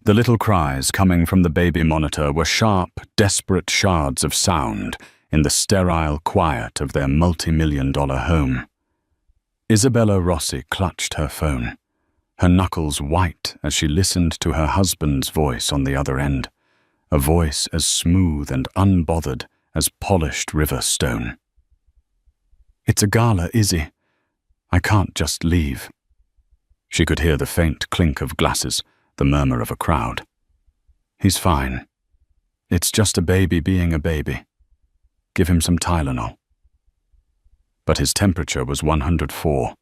The little cries coming from the baby monitor were sharp, desperate shards of sound in the sterile quiet of their multi-million-dollar home. Isabella Rossi clutched her phone, her knuckles white as she listened to her husband's voice on the other end, a voice as smooth and unbothered as polished river stone. "It's a gala, Izzy. I can't just leave." She could hear the faint clink of glasses, the murmur of a crowd. "He's fine. It's just a baby being a baby. Give him some Tylenol." But his temperature was 104,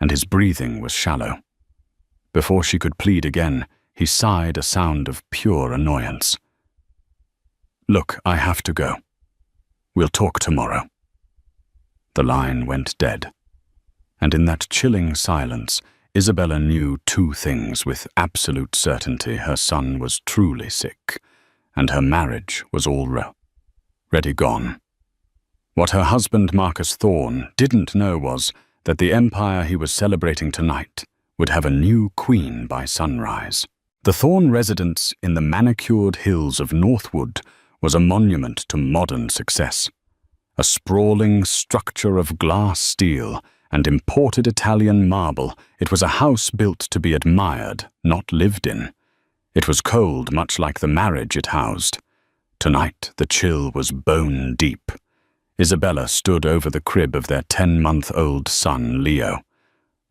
and his breathing was shallow. Before she could plead again, he sighed a sound of pure annoyance. "Look, I have to go. We'll talk tomorrow." The line went dead, and in that chilling silence, Isabella knew two things with absolute certainty: her son was truly sick, and her marriage was already gone. What her husband Marcus Thorne didn't know was that the empire he was celebrating tonight would have a new queen by sunrise. The Thorne residence in the manicured hills of Northwood was a monument to modern success. A sprawling structure of glass steel and imported Italian marble, it was a house built to be admired, not lived in. It was cold, much like the marriage it housed. Tonight, the chill was bone deep. Isabella stood over the crib of their 10-month-old son, Leo.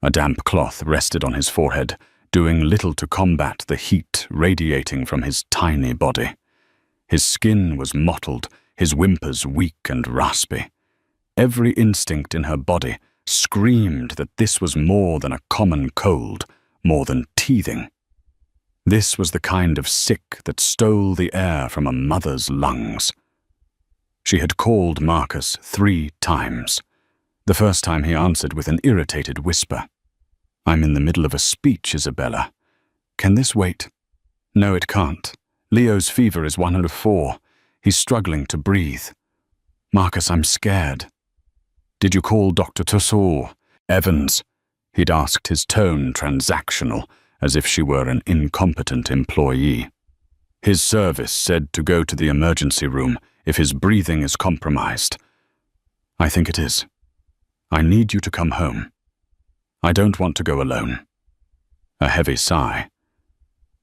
A damp cloth rested on his forehead, doing little to combat the heat radiating from his tiny body. His skin was mottled, his whimpers weak and raspy. Every instinct in her body screamed that this was more than a common cold, more than teething. This was the kind of sick that stole the air from a mother's lungs. She had called Marcus 3 times. The first time he answered with an irritated whisper. "I'm in the middle of a speech, Isabella. Can this wait?" "No, it can't. Leo's fever is 104. He's struggling to breathe." "Marcus, I'm scared." "Did you call Dr. Tussauds?" "Evans," he'd asked, his tone transactional, as if she were an incompetent employee. "His service said to go to the emergency room if his breathing is compromised." "I think it is. I need you to come home. I don't want to go alone." A heavy sigh.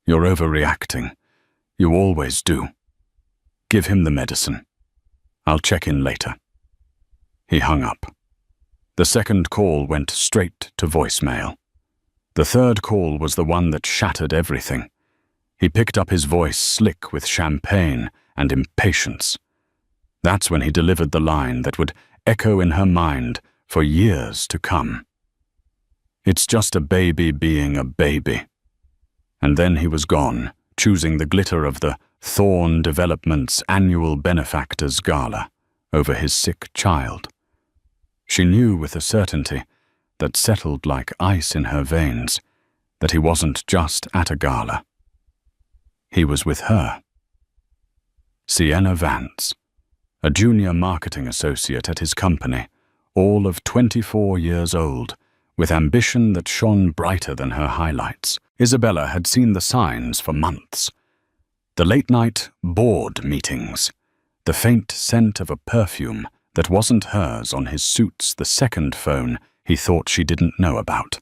"You're overreacting. You always do. Give him the medicine. I'll check in later." He hung up. The second call went straight to voicemail. The third call was the one that shattered everything. He picked up his voice slick with champagne and impatience. That's when he delivered the line that would echo in her mind for years to come. "It's just a baby being a baby." And then he was gone, choosing the glitter of the Thorne Development's annual benefactors gala over his sick child. She knew with a certainty that settled like ice in her veins that he wasn't just at a gala. He was with her. Sienna Vance, a junior marketing associate at his company, all of 24 years old, with ambition that shone brighter than her highlights. Isabella had seen the signs for months. The late-night board meetings, the faint scent of a perfume that wasn't hers on his suit's the second phone he thought she didn't know about.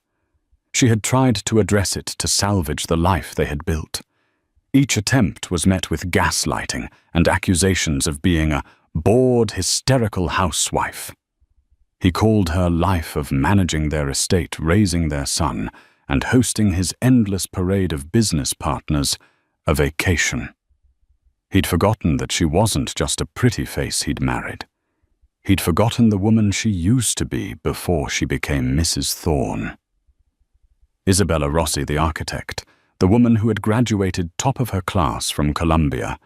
She had tried to address it to salvage the life they had built. Each attempt was met with gaslighting and accusations of being a bored, hysterical housewife. He called her life of managing their estate, raising their son, and hosting his endless parade of business partners a vacation. He'd forgotten that she wasn't just a pretty face he'd married. He'd forgotten the woman she used to be before she became Mrs. Thorne. Isabella Rossi, the architect, the woman who had graduated top of her class from Columbia,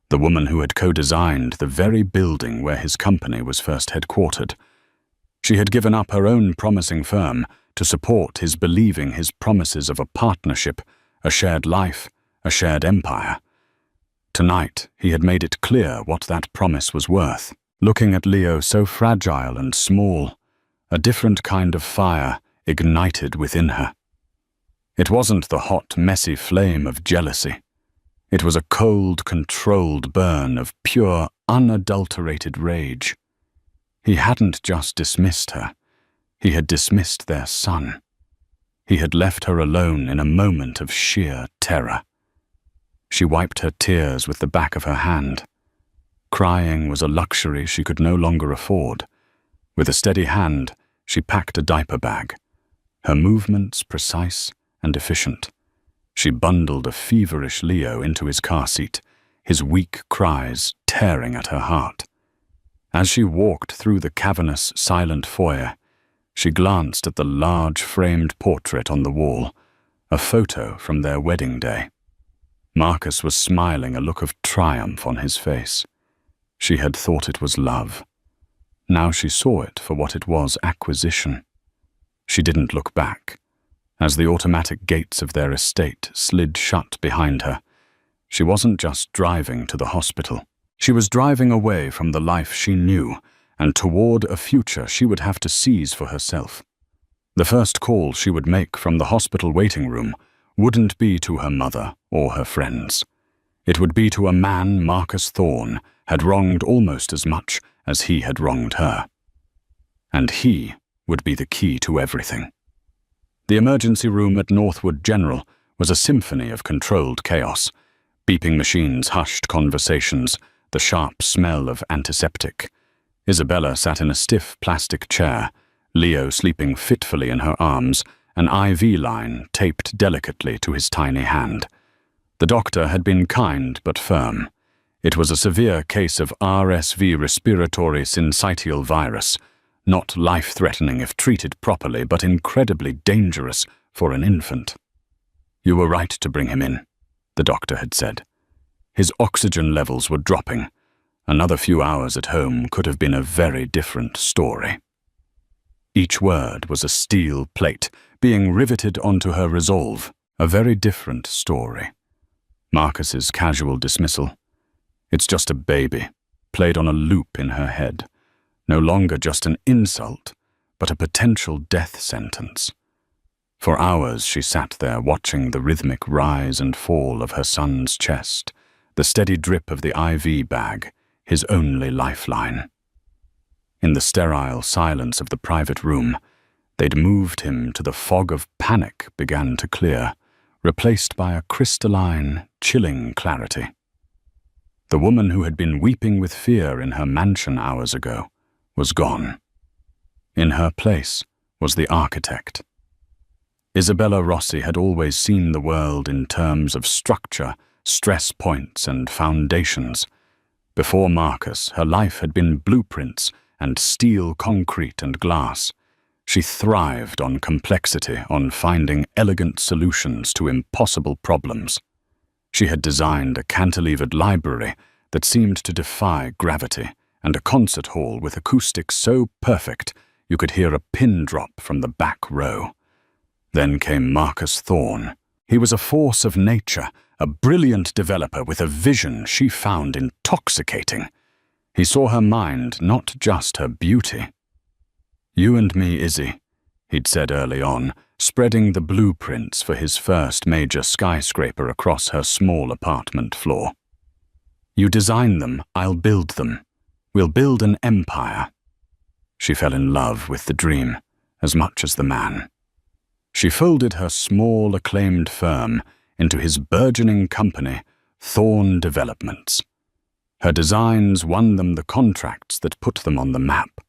the woman who had co-designed the very building where his company was first headquartered. She had given up her own promising firm to support his believing his promises of a partnership, a shared life, a shared empire. Tonight, he had made it clear what that promise was worth. Looking at Leo so fragile and small, a different kind of fire ignited within her. It wasn't the hot, messy flame of jealousy. It was a cold, controlled burn of pure, unadulterated rage. He hadn't just dismissed her. He had dismissed their son. He had left her alone in a moment of sheer terror. She wiped her tears with the back of her hand. Crying was a luxury she could no longer afford. With a steady hand, she packed a diaper bag, her movements precise and efficient. She bundled a feverish Leo into his car seat, his weak cries tearing at her heart. As she walked through the cavernous, silent foyer, she glanced at the large framed portrait on the wall, a photo from their wedding day. Marcus was smiling, a look of triumph on his face. She had thought it was love. Now she saw it for what it was, acquisition. She didn't look back. As the automatic gates of their estate slid shut behind her, she wasn't just driving to the hospital. She was driving away from the life she knew and toward a future she would have to seize for herself. The first call she would make from the hospital waiting room wouldn't be to her mother or her friends. It would be to a man Marcus Thorne had wronged almost as much as he had wronged her. And he would be the key to everything. The emergency room at Northwood General was a symphony of controlled chaos. Beeping machines hushed conversations, the sharp smell of antiseptic. Isabella sat in a stiff plastic chair, Leo sleeping fitfully in her arms, an IV line taped delicately to his tiny hand. The doctor had been kind but firm. It was a severe case of RSV, respiratory syncytial virus, not life-threatening if treated properly, but incredibly dangerous for an infant. "You were right to bring him in," the doctor had said. His oxygen levels were dropping. Another few hours at home could have been a very different story. Each word was a steel plate being riveted onto her resolve, a very different story. Marcus's casual dismissal. It's just a baby, played on a loop in her head. No longer just an insult, but a potential death sentence. For hours she sat there watching the rhythmic rise and fall of her son's chest, the steady drip of the IV bag, his only lifeline. In the sterile silence of the private room, they'd moved him to the fog of panic began to clear, replaced by a crystalline, chilling clarity. The woman who had been weeping with fear in her mansion hours ago was gone. In her place was the architect. Isabella Rossi had always seen the world in terms of structure, stress points, and foundations. Before Marcus, her life had been blueprints and steel, concrete, and glass. She thrived on complexity, on finding elegant solutions to impossible problems. She had designed a cantilevered library that seemed to defy gravity, and a concert hall with acoustics so perfect you could hear a pin drop from the back row. Then came Marcus Thorne. He was a force of nature, a brilliant developer with a vision she found intoxicating. He saw her mind, not just her beauty. "You and me, Izzy," he'd said early on, spreading the blueprints for his first major skyscraper across her small apartment floor. "You design them, I'll build them. We'll build an empire." She fell in love with the dream as much as the man. She folded her small, acclaimed firm into his burgeoning company, Thorne Developments. Her designs won them the contracts that put them on the map.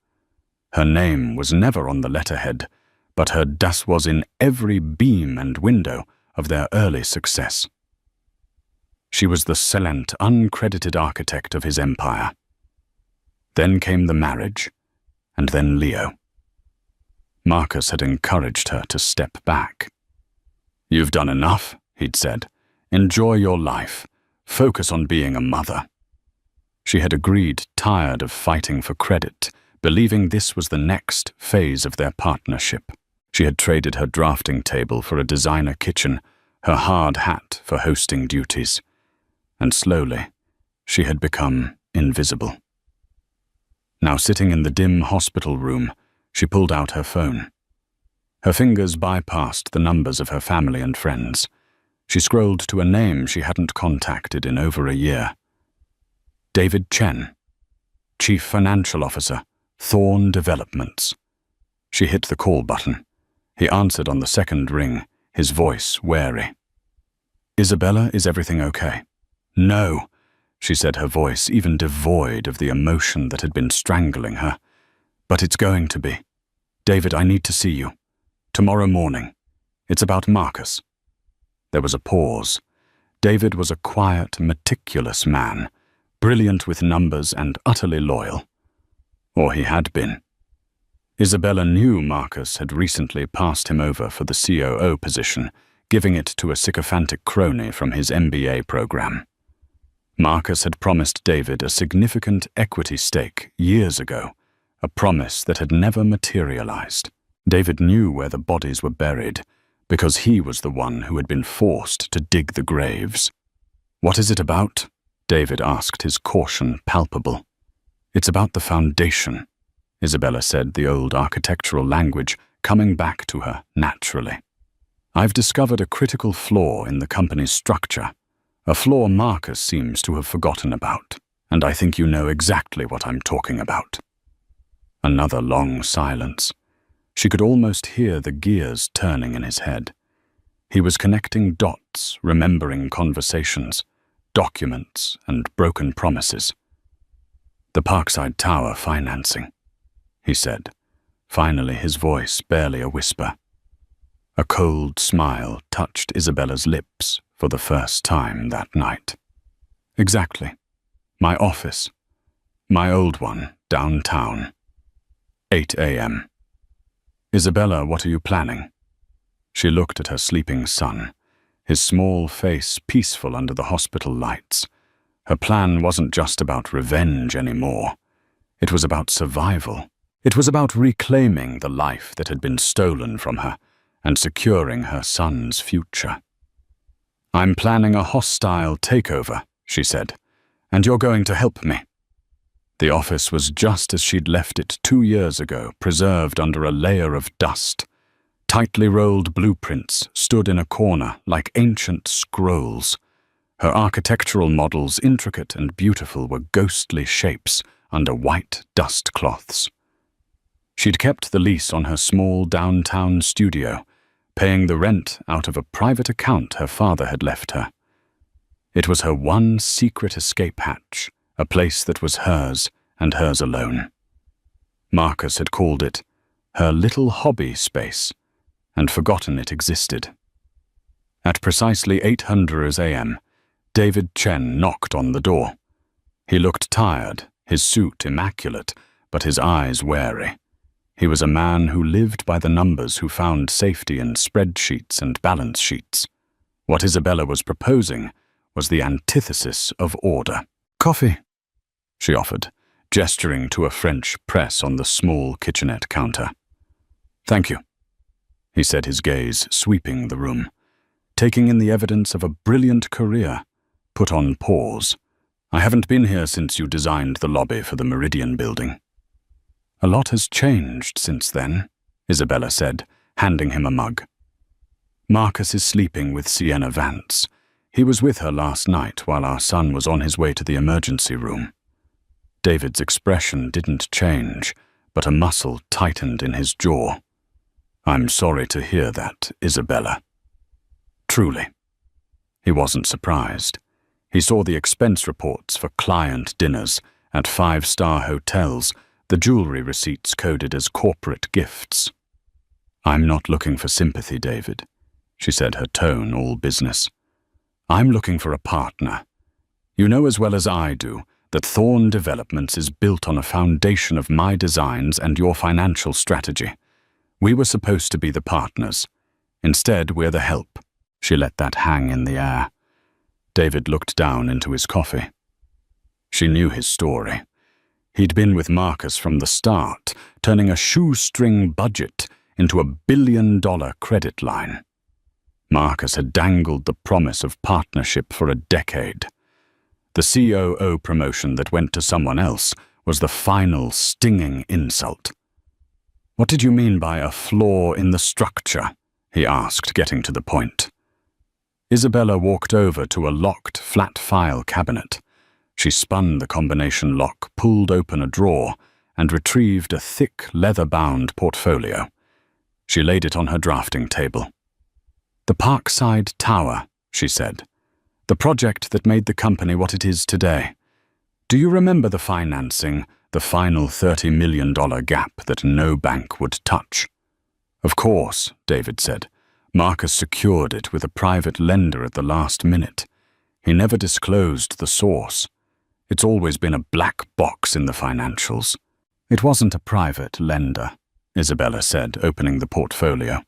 Her name was never on the letterhead, but her das was in every beam and window of their early success. She was the silent, uncredited architect of his empire. Then came the marriage, and then Leo. Marcus had encouraged her to step back. "You've done enough," he'd said. "Enjoy your life. Focus on being a mother." She had agreed, tired of fighting for credit, believing this was the next phase of their partnership. She had traded her drafting table for a designer kitchen, her hard hat for hosting duties. And slowly, she had become invisible. Now sitting in the dim hospital room, she pulled out her phone. Her fingers bypassed the numbers of her family and friends. She scrolled to a name she hadn't contacted in over a year. David Chen, Chief Financial Officer, Thorn Developments. She hit the call button. He answered on the second ring, his voice wary. Isabella, is everything okay? No, she said, her voice even devoid of the emotion that had been strangling her. But it's going to be. David, I need to see you. Tomorrow morning. It's about Marcus. There was a pause. David was a quiet, meticulous man, brilliant with numbers and utterly loyal. Or he had been. Isabella knew Marcus had recently passed him over for the COO position, giving it to a sycophantic crony from his MBA program. Marcus had promised David a significant equity stake years ago, a promise that had never materialized. David knew where the bodies were buried, because he was the one who had been forced to dig the graves. What is it about? David asked, his caution palpable. It's about the foundation, Isabella said, the old architectural language coming back to her naturally. I've discovered a critical flaw in the company's structure, a flaw Marcus seems to have forgotten about, and I think you know exactly what I'm talking about. Another long silence. She could almost hear the gears turning in his head. He was connecting dots, remembering conversations, documents, and broken promises. The Parkside Tower financing, he said, finally his voice barely a whisper. A cold smile touched Isabella's lips for the first time that night. Exactly. My office. My old one, downtown. 8 a.m. Isabella, what are you planning? She looked at her sleeping son, his small face peaceful under the hospital lights. Her plan wasn't just about revenge anymore. It was about survival. It was about reclaiming the life that had been stolen from her and securing her son's future. I'm planning a hostile takeover, she said, and you're going to help me. The office was just as she'd left it 2 years ago, preserved under a layer of dust. Tightly rolled blueprints stood in a corner like ancient scrolls. Her architectural models, intricate and beautiful, were ghostly shapes under white dust cloths. She'd kept the lease on her small downtown studio, paying the rent out of a private account her father had left her. It was her one secret escape hatch, a place that was hers and hers alone. Marcus had called it her little hobby space, and forgotten it existed. At precisely 8:00 a.m., David Chen knocked on the door. He looked tired, his suit immaculate, but his eyes wary. He was a man who lived by the numbers, who found safety in spreadsheets and balance sheets. What Isabella was proposing was the antithesis of order. Coffee, she offered, gesturing to a French press on the small kitchenette counter. Thank you, he said, his gaze sweeping the room, taking in the evidence of a brilliant career, put on pause. I haven't been here since you designed the lobby for the Meridian building. A lot has changed since then, Isabella said, handing him a mug. Marcus is sleeping with Sienna Vance. He was with her last night while our son was on his way to the emergency room. David's expression didn't change, but a muscle tightened in his jaw. I'm sorry to hear that, Isabella. Truly. He wasn't surprised. He saw the expense reports for client dinners at 5-star hotels, the jewelry receipts coded as corporate gifts. I'm not looking for sympathy, David, she said, her tone all business. I'm looking for a partner. You know as well as I do that Thorn Developments is built on a foundation of my designs and your financial strategy. We were supposed to be the partners. Instead, we're the help. She let that hang in the air. David looked down into his coffee. She knew his story. He'd been with Marcus from the start, turning a shoestring budget into a $1 billion credit line. Marcus had dangled the promise of partnership for a decade. The COO promotion that went to someone else was the final stinging insult. What did you mean by a flaw in the structure? He asked, getting to the point. Isabella walked over to a locked, flat file cabinet. She spun the combination lock, pulled open a drawer, and retrieved a thick, leather-bound portfolio. She laid it on her drafting table. "The Parkside Tower," she said. "The project that made the company what it is today. Do you remember the financing, the final $30 million gap that no bank would touch?" "Of course," David said. "Marcus secured it with a private lender at the last minute. He never disclosed the source. It's always been a black box in the financials." "It wasn't a private lender," Isabella said, opening the portfolio.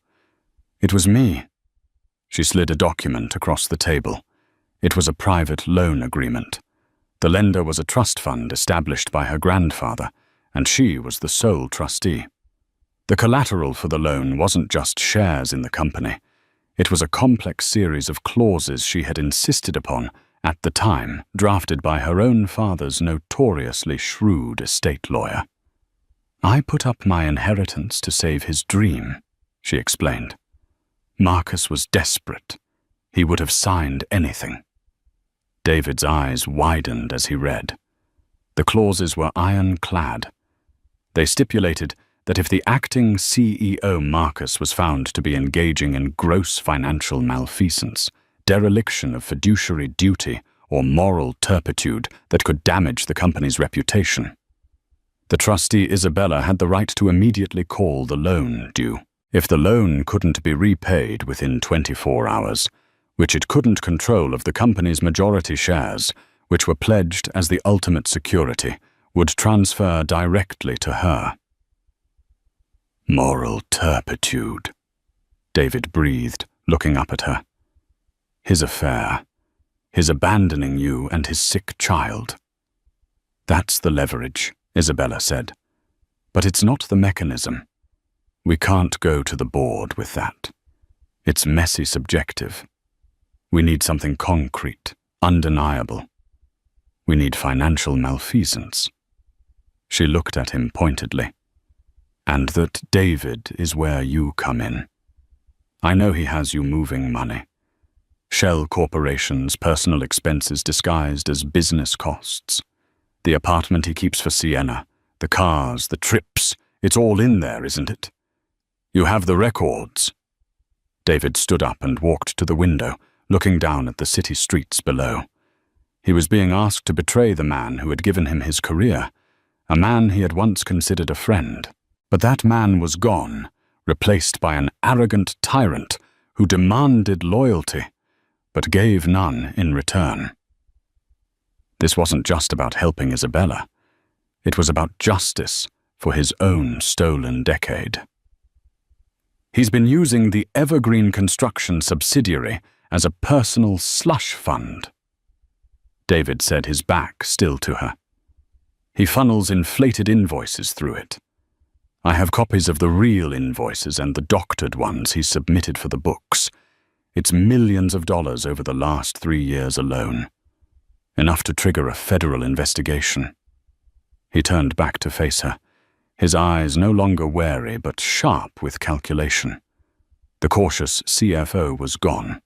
"It was me." She slid a document across the table. It was a private loan agreement. The lender was a trust fund established by her grandfather, and she was the sole trustee. The collateral for the loan wasn't just shares in the company. It was a complex series of clauses she had insisted upon, at the time, drafted by her own father's notoriously shrewd estate lawyer. "I put up my inheritance to save his dream," she explained. "Marcus was desperate. He would have signed anything." David's eyes widened as he read. The clauses were ironclad. They stipulated that if the acting CEO Marcus was found to be engaging in gross financial malfeasance, dereliction of fiduciary duty, or moral turpitude that could damage the company's reputation, the trustee Isabella had the right to immediately call the loan due. If the loan couldn't be repaid within 24 hours, which it couldn't control of the company's majority shares, which were pledged as the ultimate security, would transfer directly to her. "Moral turpitude," David breathed, looking up at her. "His affair, his abandoning you and his sick child." "That's the leverage," Isabella said. "But it's not the mechanism. We can't go to the board with that. It's messy subjective. We need something concrete, undeniable. We need financial malfeasance." She looked at him pointedly. "And that, David, is where you come in. I know he has you moving money. Shell Corporation's personal expenses disguised as business costs. The apartment he keeps for Sienna, the cars, the trips, it's all in there, isn't it? You have the records." David stood up and walked to the window, looking down at the city streets below. He was being asked to betray the man who had given him his career, a man he had once considered a friend. But that man was gone, replaced by an arrogant tyrant who demanded loyalty, but gave none in return. This wasn't just about helping Isabella. It was about justice for his own stolen decade. He's been using the Evergreen Construction subsidiary as a personal slush fund. David said, his back still to her. He funnels inflated invoices through it. I have copies of the real invoices and the doctored ones he submitted for the books. It's millions of dollars over the last 3 years alone. Enough to trigger a federal investigation. He turned back to face her, his eyes no longer wary but sharp with calculation. The cautious CFO was gone.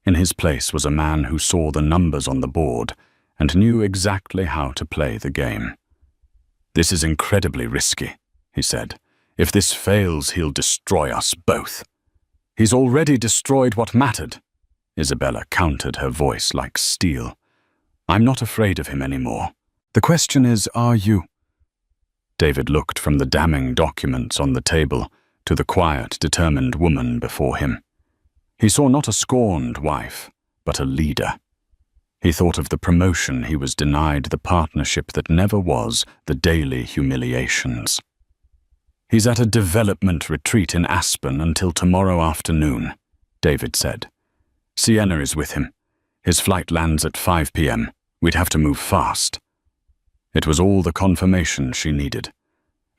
In his place was a man who saw the numbers on the board and knew exactly how to play the game. "This is incredibly risky," he said. "If this fails, he'll destroy us both." "He's already destroyed what mattered," Isabella countered, her voice like steel. "I'm not afraid of him anymore. The question is, are you?" David looked from the damning documents on the table to the quiet, determined woman before him. He saw not a scorned wife, but a leader. He thought of the promotion he was denied, the partnership that never was, the daily humiliations. "He's at a development retreat in Aspen until tomorrow afternoon," David said. "Sienna is with him. His flight lands at 5 p.m. We'd have to move fast." It was all the confirmation she needed.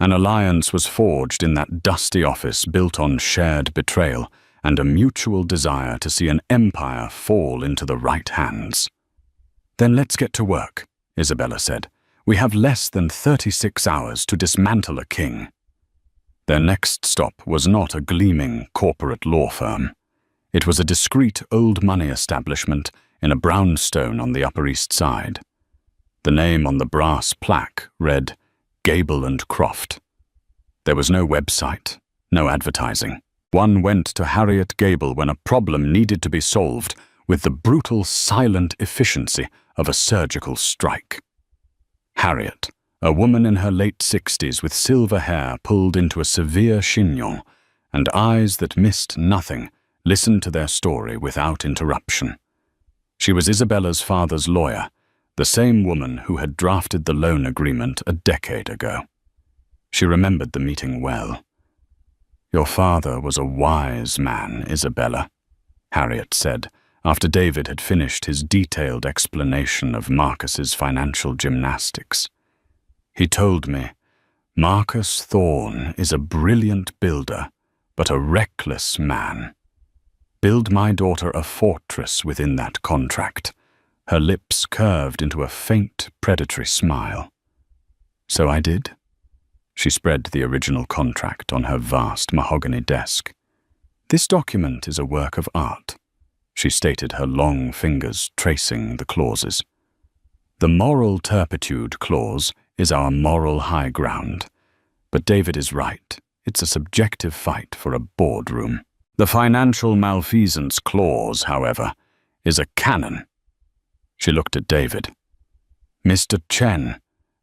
An alliance was forged in that dusty office built on shared betrayal and a mutual desire to see an empire fall into the right hands. "Then let's get to work," Isabella said. "We have less than 36 hours to dismantle a king." Their next stop was not a gleaming corporate law firm. It was a discreet old money establishment in a brownstone on the Upper East Side. The name on the brass plaque read Gable and Croft. There was no website, no advertising. One went to Harriet Gable when a problem needed to be solved with the brutal, silent efficiency of a surgical strike. Harriet, a woman in her late 60s with silver hair pulled into a severe chignon and eyes that missed nothing, listened to their story without interruption. She was Isabella's father's lawyer, the same woman who had drafted the loan agreement a decade ago. She remembered the meeting well. "Your father was a wise man, Isabella," Harriet said, after David had finished his detailed explanation of Marcus's financial gymnastics. "He told me, Marcus Thorne is a brilliant builder, but a reckless man. Build my daughter a fortress within that contract." Her lips curved into a faint, predatory smile. "So I did." She spread the original contract on her vast mahogany desk. "This document is a work of art," she stated, her long fingers tracing the clauses. "The moral turpitude clause is our moral high ground. But David is right. It's a subjective fight for a boardroom. The financial malfeasance clause, however, is a canon." She looked at David. "Mr. Chen,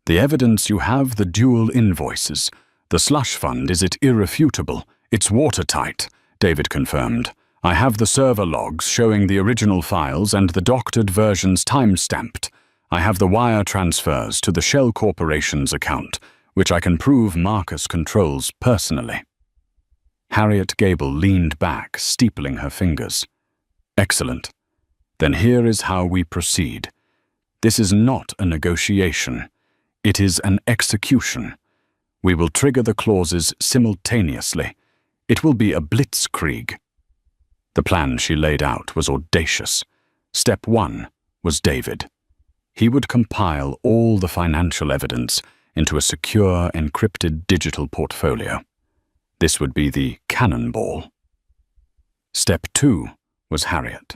the evidence you have, the dual invoices. The slush fund, is it irrefutable? It's watertight," David confirmed. "I have the server logs showing the original files and the doctored versions time-stamped. I have the wire transfers to the Shell Corporation's account, which I can prove Marcus controls personally." Harriet Gable leaned back, steepling her fingers. "Excellent. Then here is how we proceed. This is not a negotiation. It is an execution. We will trigger the clauses simultaneously. It will be a blitzkrieg." The plan she laid out was audacious. Step 1 was David. He would compile all the financial evidence into a secure, encrypted digital portfolio. This would be the cannonball. Step 2 was Harriet.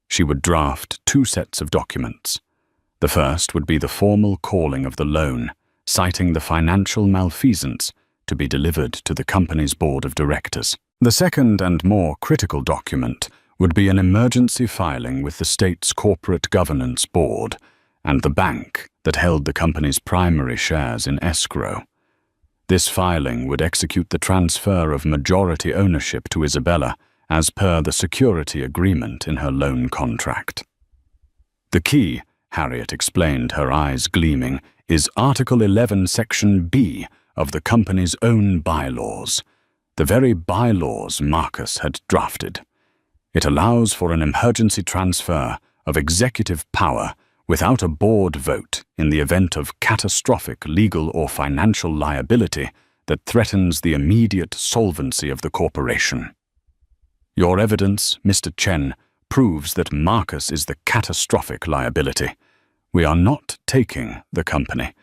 She would draft 2 sets of documents. The first would be the formal calling of the loan, citing the financial malfeasance to be delivered to the company's board of directors. The second and more critical document would be an emergency filing with the state's corporate governance board and the bank that held the company's primary shares in escrow. This filing would execute the transfer of majority ownership to Isabella as per the security agreement in her loan contract. "The key," Harriet explained, her eyes gleaming, "is Article 11, Section B of the company's own bylaws, the very bylaws Marcus had drafted. It allows for an emergency transfer of executive power without a board vote in the event of catastrophic legal or financial liability that threatens the immediate solvency of the corporation. Your evidence, Mr. Chen, proves that Marcus is the catastrophic liability. We are not taking the company.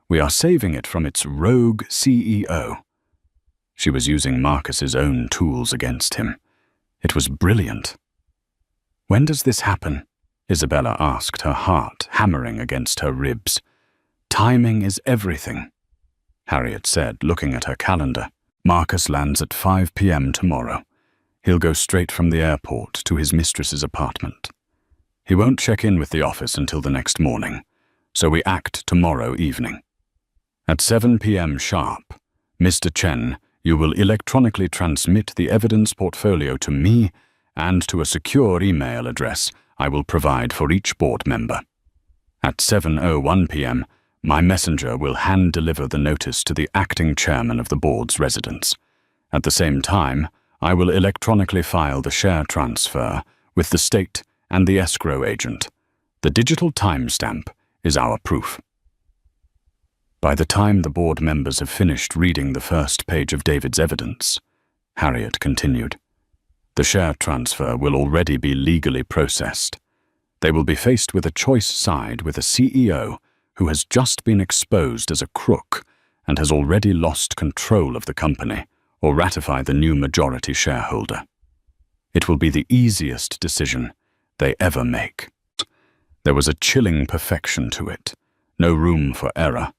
We are saving it from its rogue CEO." She was using Marcus's own tools against him. It was brilliant. "When does this happen?" Isabella asked, her heart hammering against her ribs. "Timing is everything," Harriet said, looking at her calendar. "Marcus lands at 5 p.m. tomorrow. He'll go straight from the airport to his mistress's apartment. He won't check in with the office until the next morning, so we act tomorrow evening. At 7 p.m. sharp, Mr. Chen, you will electronically transmit the evidence portfolio to me and to a secure email address I will provide for each board member. At 7:01 p.m., my messenger will hand-deliver the notice to the acting chairman of the board's residence. At the same time, I will electronically file the share transfer with the state and the escrow agent. The digital timestamp is our proof." By the time the board members have finished reading the first page of David's evidence, Harriet continued, the share transfer will already be legally processed. They will be faced with a choice side with a CEO who has just been exposed as a crook and has already lost control of the company or ratify the new majority shareholder. It will be the easiest decision they ever make. There was a chilling perfection to it. No room for error.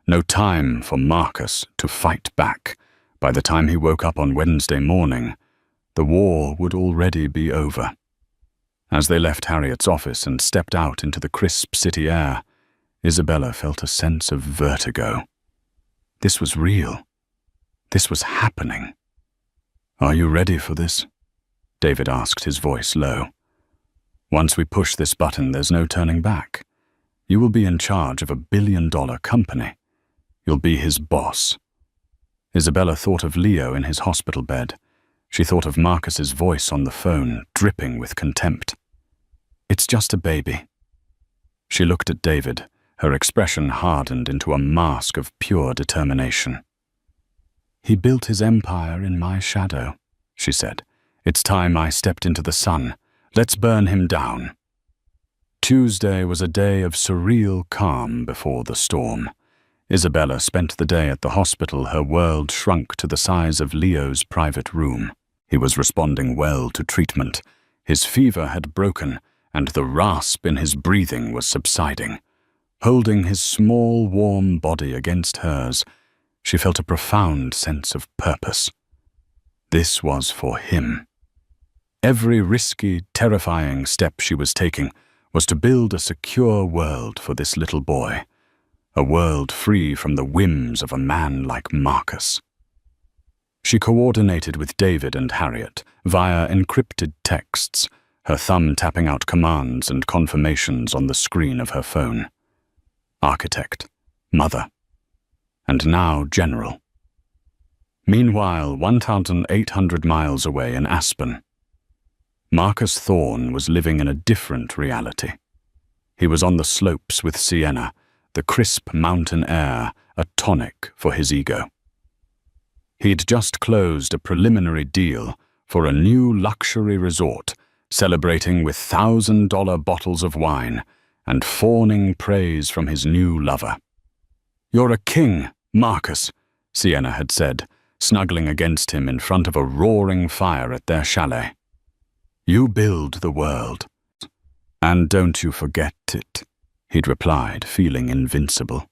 No time for Marcus to fight back. By the time he woke up on Wednesday morning, the war would already be over. As they left Harriet's office and stepped out into the crisp city air, Isabella felt a sense of vertigo. This was real. This was happening. "Are you ready for this?" David asked, his voice low. "Once we push this button, there's no turning back. You will be in charge of $1 billion company. You'll be his boss." Isabella thought of Leo in his hospital bed. She thought of Marcus's voice on the phone, dripping with contempt. "It's just a baby." She looked at David, her expression hardened into a mask of pure determination. "He built his empire in my shadow," she said. "It's time I stepped into the sun. Let's burn him down." Tuesday was a day of surreal calm before the storm. Isabella spent the day at the hospital, her world shrunk to the size of Leo's private room. He was responding well to treatment. His fever had broken, and the rasp in his breathing was subsiding. Holding his small, warm body against hers, she felt a profound sense of purpose. This was for him. Every risky, terrifying step she was taking was to build a secure world for this little boy, a world free from the whims of a man like Marcus. She coordinated with David and Harriet via encrypted texts, her thumb tapping out commands and confirmations on the screen of her phone. Architect, mother, and now general. Meanwhile, 1,800 miles away in Aspen, Marcus Thorne was living in a different reality. He was on the slopes with Sienna, the crisp mountain air a tonic for his ego. He'd just closed a preliminary deal for a new luxury resort, celebrating with $1,000 bottles of wine and fawning praise from his new lover. "You're a king, Marcus," Sienna had said, snuggling against him in front of a roaring fire at their chalet. "You build the world. And don't you forget it," he'd replied, feeling invincible.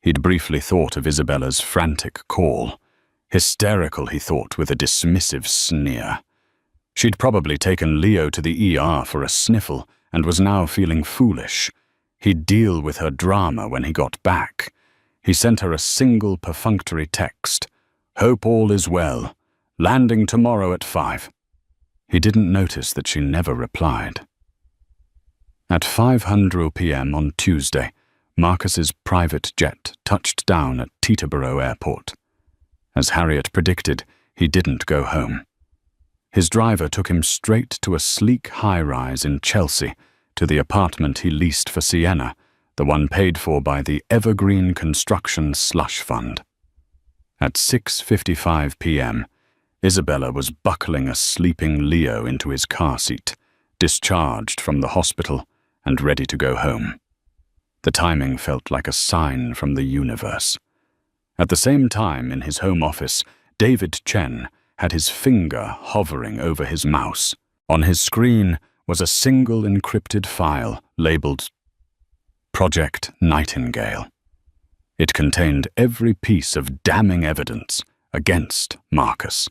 He'd briefly thought of Isabella's frantic call. Hysterical, he thought, with a dismissive sneer. She'd probably taken Leo to the ER for a sniffle and was now feeling foolish. He'd deal with her drama when he got back. He sent her a single perfunctory text. "Hope all is well. Landing tomorrow at 5. He didn't notice that she never replied. At 5:00 p.m. on Tuesday, Marcus's private jet touched down at Teterboro Airport. As Harriet predicted, he didn't go home. His driver took him straight to a sleek high-rise in Chelsea, to the apartment he leased for Sienna, the one paid for by the Evergreen Construction Slush Fund. At 6:55 p.m., Isabella was buckling a sleeping Leo into his car seat, discharged from the hospital and ready to go home. The timing felt like a sign from the universe. At the same time, in his home office, David Chen had his finger hovering over his mouse. On his screen was a single encrypted file labeled Project Nightingale. It contained every piece of damning evidence against Marcus.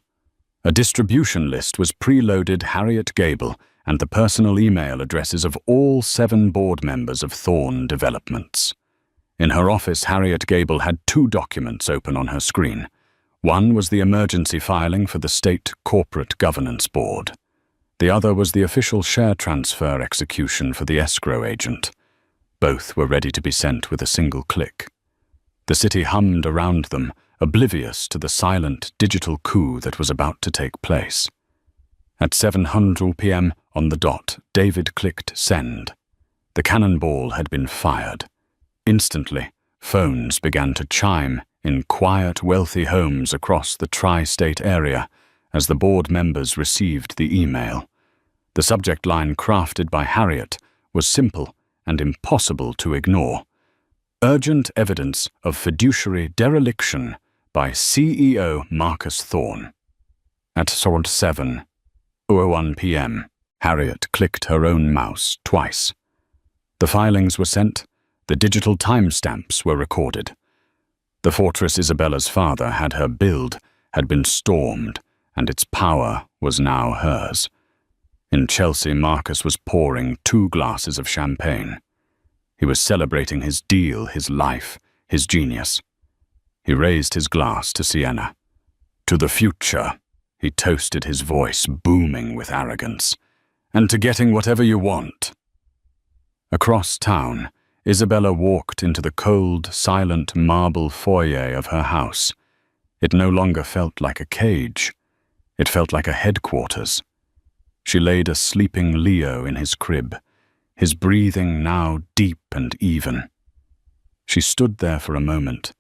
A distribution list was preloaded Harriet Gable and the personal email addresses of all 7 board members of Thorne Developments. In her office, Harriet Gable had 2 documents open on her screen. One was the emergency filing for the State Corporate Governance Board. The other was the official share transfer execution for the escrow agent. Both were ready to be sent with a single click. The city hummed around them, oblivious to the silent digital coup that was about to take place. At 7:00 p.m. on the dot, David clicked send. The cannonball had been fired. Instantly, phones began to chime in quiet, wealthy homes across the tri-state area as the board members received the email. The subject line crafted by Harriet was simple and impossible to ignore. Urgent evidence of fiduciary dereliction by CEO Marcus Thorne. At 7, 2:01 p.m. Harriet clicked her own mouse twice. The filings were sent, the digital timestamps were recorded. The fortress Isabella's father had her build had been stormed, and its power was now hers. In Chelsea, Marcus was pouring 2 glasses of champagne. He was celebrating his deal, his life, his genius. He raised his glass to Sienna. To the future, he toasted, his voice booming with arrogance. And to getting whatever you want. Across town, Isabella walked into the cold, silent marble foyer of her house. It no longer felt like a cage. It felt like a headquarters. She laid a sleeping Leo in his crib, his breathing now deep and even. She stood there for a moment,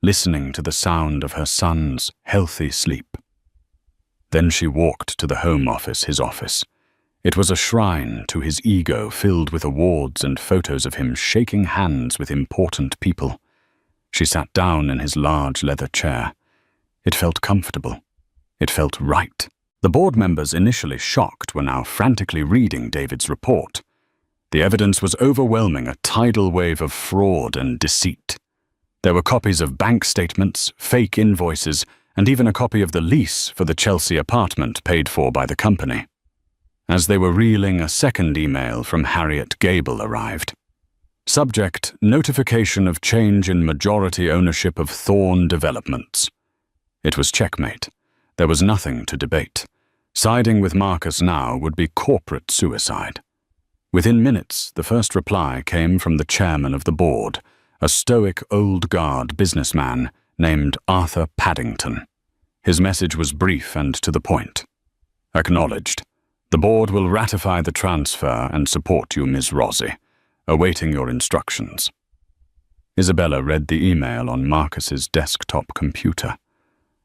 listening to the sound of her son's healthy sleep. Then she walked to the Home Office, his office. It was a shrine to his ego, filled with awards and photos of him shaking hands with important people. She sat down in his large leather chair. It felt comfortable. It felt right. The board members, initially shocked, were now frantically reading David's report. The evidence was overwhelming, a tidal wave of fraud and deceit. There were copies of bank statements, fake invoices, and even a copy of the lease for the Chelsea apartment paid for by the company. As they were reeling, a second email from Harriet Gable arrived. Subject: notification of change in majority ownership of Thorn Developments. It was checkmate. There was nothing to debate. Siding with Marcus now would be corporate suicide. Within minutes, the first reply came from the chairman of the board, a stoic old guard businessman named Arthur Paddington. His message was brief and to the point. Acknowledged. The board will ratify the transfer and support you, Ms. Rossi, awaiting your instructions. Isabella read the email on Marcus's desktop computer.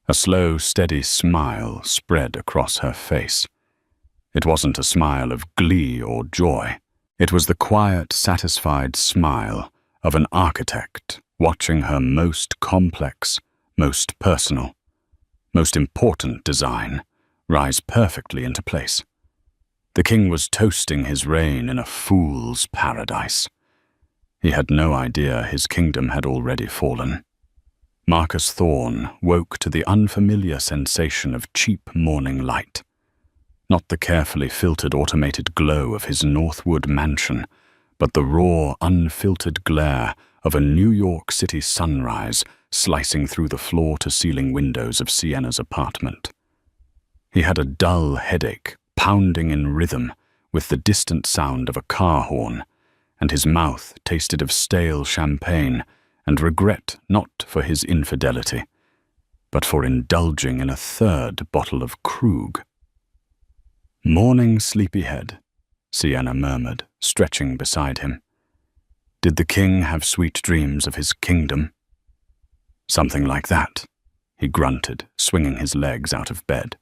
A slow, steady smile spread across her face. It wasn't a smile of glee or joy. It was the quiet, satisfied smile of an architect watching her most complex, most personal, most important design rise perfectly into place. The king was toasting his reign in a fool's paradise. He had no idea his kingdom had already fallen. Marcus Thorn woke to the unfamiliar sensation of cheap morning light. Not the carefully filtered automated glow of his Northwood mansion, but the raw, unfiltered glare of a New York City sunrise slicing through the floor-to-ceiling windows of Sienna's apartment. He had a dull headache, pounding in rhythm with the distant sound of a car horn, and his mouth tasted of stale champagne and regret not for his infidelity, but for indulging in a third bottle of Krug. "Morning, sleepyhead," Sienna murmured, stretching beside him. "Did the king have sweet dreams of his kingdom?" "Something like that," he grunted, swinging his legs out of bed.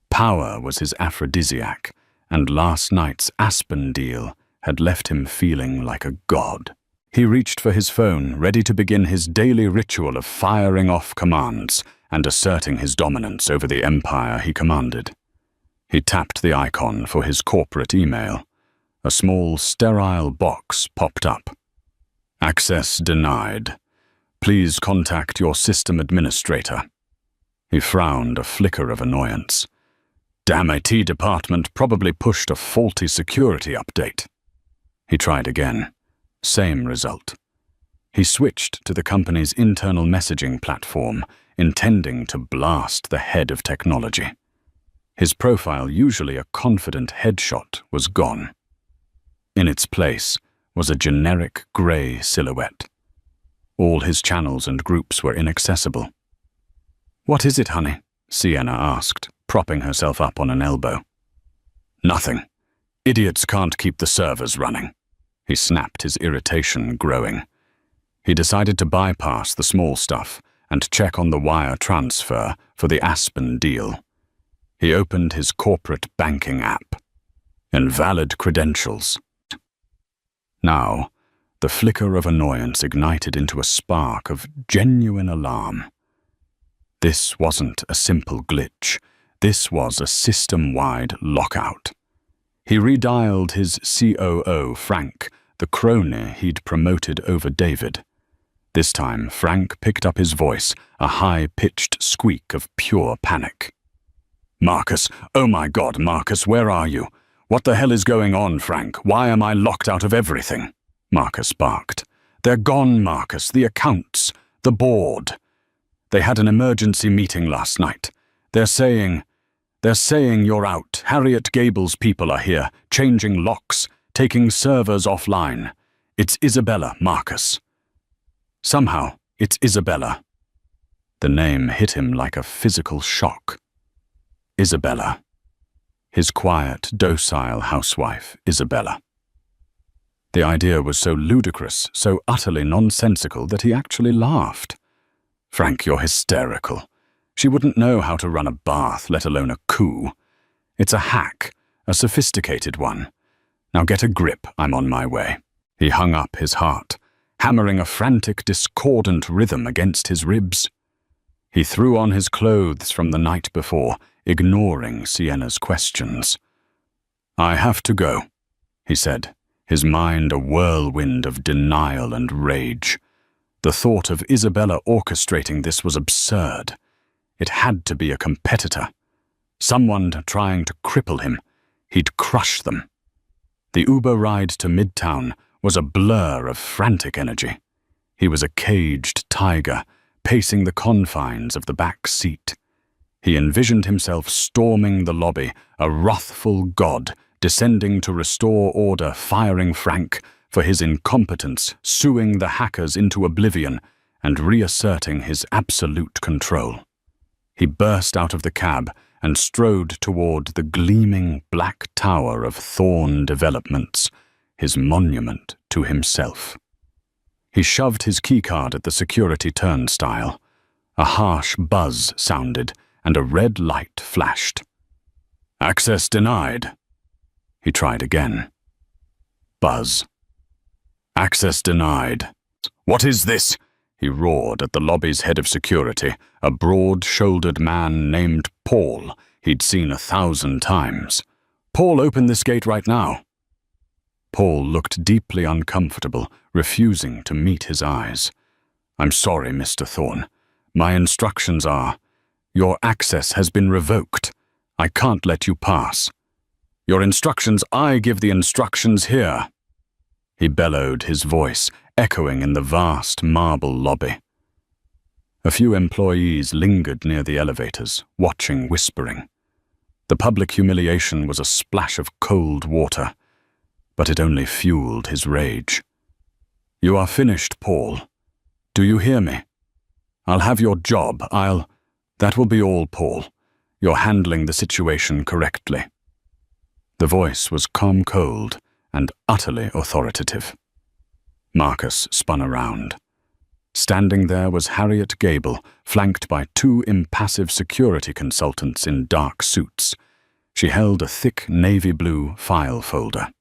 Power was his aphrodisiac, and last night's Aspen deal had left him feeling like a god. He reached for his phone, ready to begin his daily ritual of firing off commands and asserting his dominance over the empire he commanded. He tapped the icon for his corporate email. A small, sterile box popped up. "Access denied. Please contact your system administrator." He frowned, a flicker of annoyance. Damn IT department probably pushed a faulty security update. He tried again. Same result. He switched to the company's internal messaging platform, intending to blast the head of technology. His profile, usually a confident headshot, was gone. In its place was a generic grey silhouette. All his channels and groups were inaccessible. "What is it, honey?" Sienna asked, propping herself up on an elbow. "Nothing. Idiots can't keep the servers running." He snapped, his irritation growing. He decided to bypass the small stuff and check on the wire transfer for the Aspen deal. He opened his corporate banking app. Invalid credentials. Now, the flicker of annoyance ignited into a spark of genuine alarm. This wasn't a simple glitch. This was a system-wide lockout. He redialed his COO, Frank, the crony he'd promoted over David. This time, Frank picked up his voice, a high-pitched squeak of pure panic. "Marcus, oh my God, Marcus, where are you? What the hell is going on, Frank? Why am I locked out of everything?" Marcus barked. "They're gone, Marcus, the accounts, the board. They had an emergency meeting last night. They're saying you're out. Harriet Gable's people are here, changing locks, taking servers offline. It's Isabella, Marcus. Somehow, it's Isabella." The name hit him like a physical shock. Isabella. His quiet, docile housewife, Isabella. The idea was so ludicrous, so utterly nonsensical that he actually laughed. "Frank, you're hysterical. She wouldn't know how to run a bath, let alone a coup. It's a hack, a sophisticated one. Now get a grip, I'm on my way." He hung up his heart, hammering a frantic, discordant rhythm against his ribs. He threw on his clothes from the night before, ignoring Sienna's questions. "I have to go," he said, his mind a whirlwind of denial and rage. The thought of Isabella orchestrating this was absurd. It had to be a competitor. Someone trying to cripple him. He'd crush them. The Uber ride to Midtown was a blur of frantic energy. He was a caged tiger, pacing the confines of the back seat. He envisioned himself storming the lobby, a wrathful god, descending to restore order, firing Frank for his incompetence, suing the hackers into oblivion, and reasserting his absolute control. He burst out of the cab and strode toward the gleaming black tower of Thorn Developments, his monument to himself. He shoved his keycard at the security turnstile. A harsh buzz sounded, and a red light flashed. "Access denied." He tried again. Buzz. "Access denied." "What is this?" he roared at the lobby's head of security, a broad-shouldered man named Paul he'd seen 1,000 times. "Paul, open this gate right now." Paul looked deeply uncomfortable, refusing to meet his eyes. "I'm sorry, Mr. Thorne. My instructions are, your access has been revoked. I can't let you pass." "Your instructions? I give the instructions here." He bellowed, his voice echoing in the vast marble lobby. A few employees lingered near the elevators, watching, whispering. The public humiliation was a splash of cold water, but it only fueled his rage. "You are finished, Paul. Do you hear me? I'll have your job. That will be all, Paul. You're handling the situation correctly." The voice was calm-cold and utterly authoritative. Marcus spun around. Standing there was Harriet Gable, flanked by 2 impassive security consultants in dark suits. She held a thick navy-blue file folder.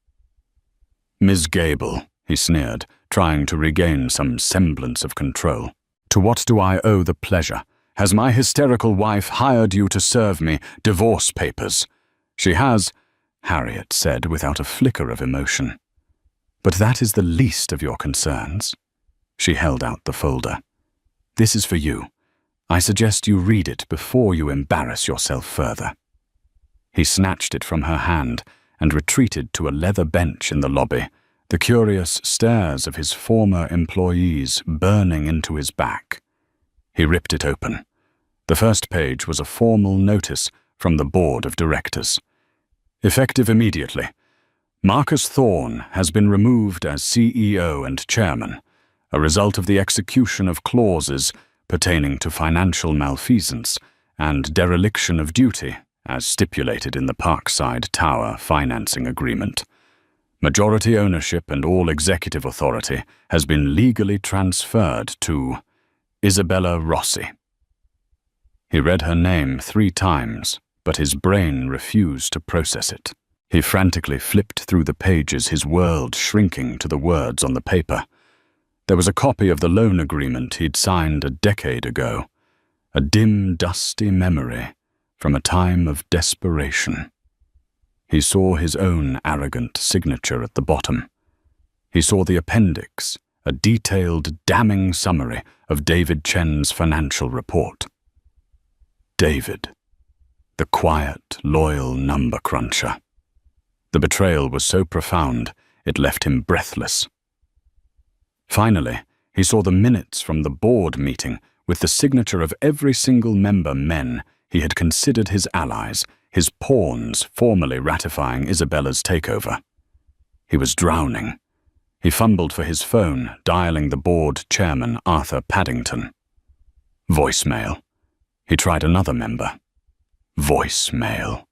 "Ms. Gable," he sneered, trying to regain some semblance of control. "To what do I owe the pleasure? Has my hysterical wife hired you to serve me divorce papers?" "She has," Harriet said without a flicker of emotion. "But that is the least of your concerns." She held out the folder. "This is for you. I suggest you read it before you embarrass yourself further." He snatched it from her hand and retreated to a leather bench in the lobby, the curious stares of his former employees burning into his back. He ripped it open. The first page was a formal notice from the board of directors. Effective immediately. Marcus Thorne has been removed as CEO and chairman, a result of the execution of clauses pertaining to financial malfeasance and dereliction of duty, as stipulated in the Parkside Tower financing agreement. Majority ownership and all executive authority has been legally transferred to Isabella Rossi. He read her name 3 times, but his brain refused to process it. He frantically flipped through the pages, his world shrinking to the words on the paper. There was a copy of the loan agreement he'd signed a decade ago, a dim, dusty memory, from a time of desperation. He saw his own arrogant signature at the bottom. He saw the appendix, a detailed, damning summary of David Chen's financial report. David, the quiet, loyal number cruncher. The betrayal was so profound, it left him breathless. Finally, he saw the minutes from the board meeting with the signature of every single member men he had considered his allies, his pawns formally ratifying Isabella's takeover. He was drowning. He fumbled for his phone, dialing the board chairman, Arthur Paddington. Voicemail. He tried another member. Voicemail.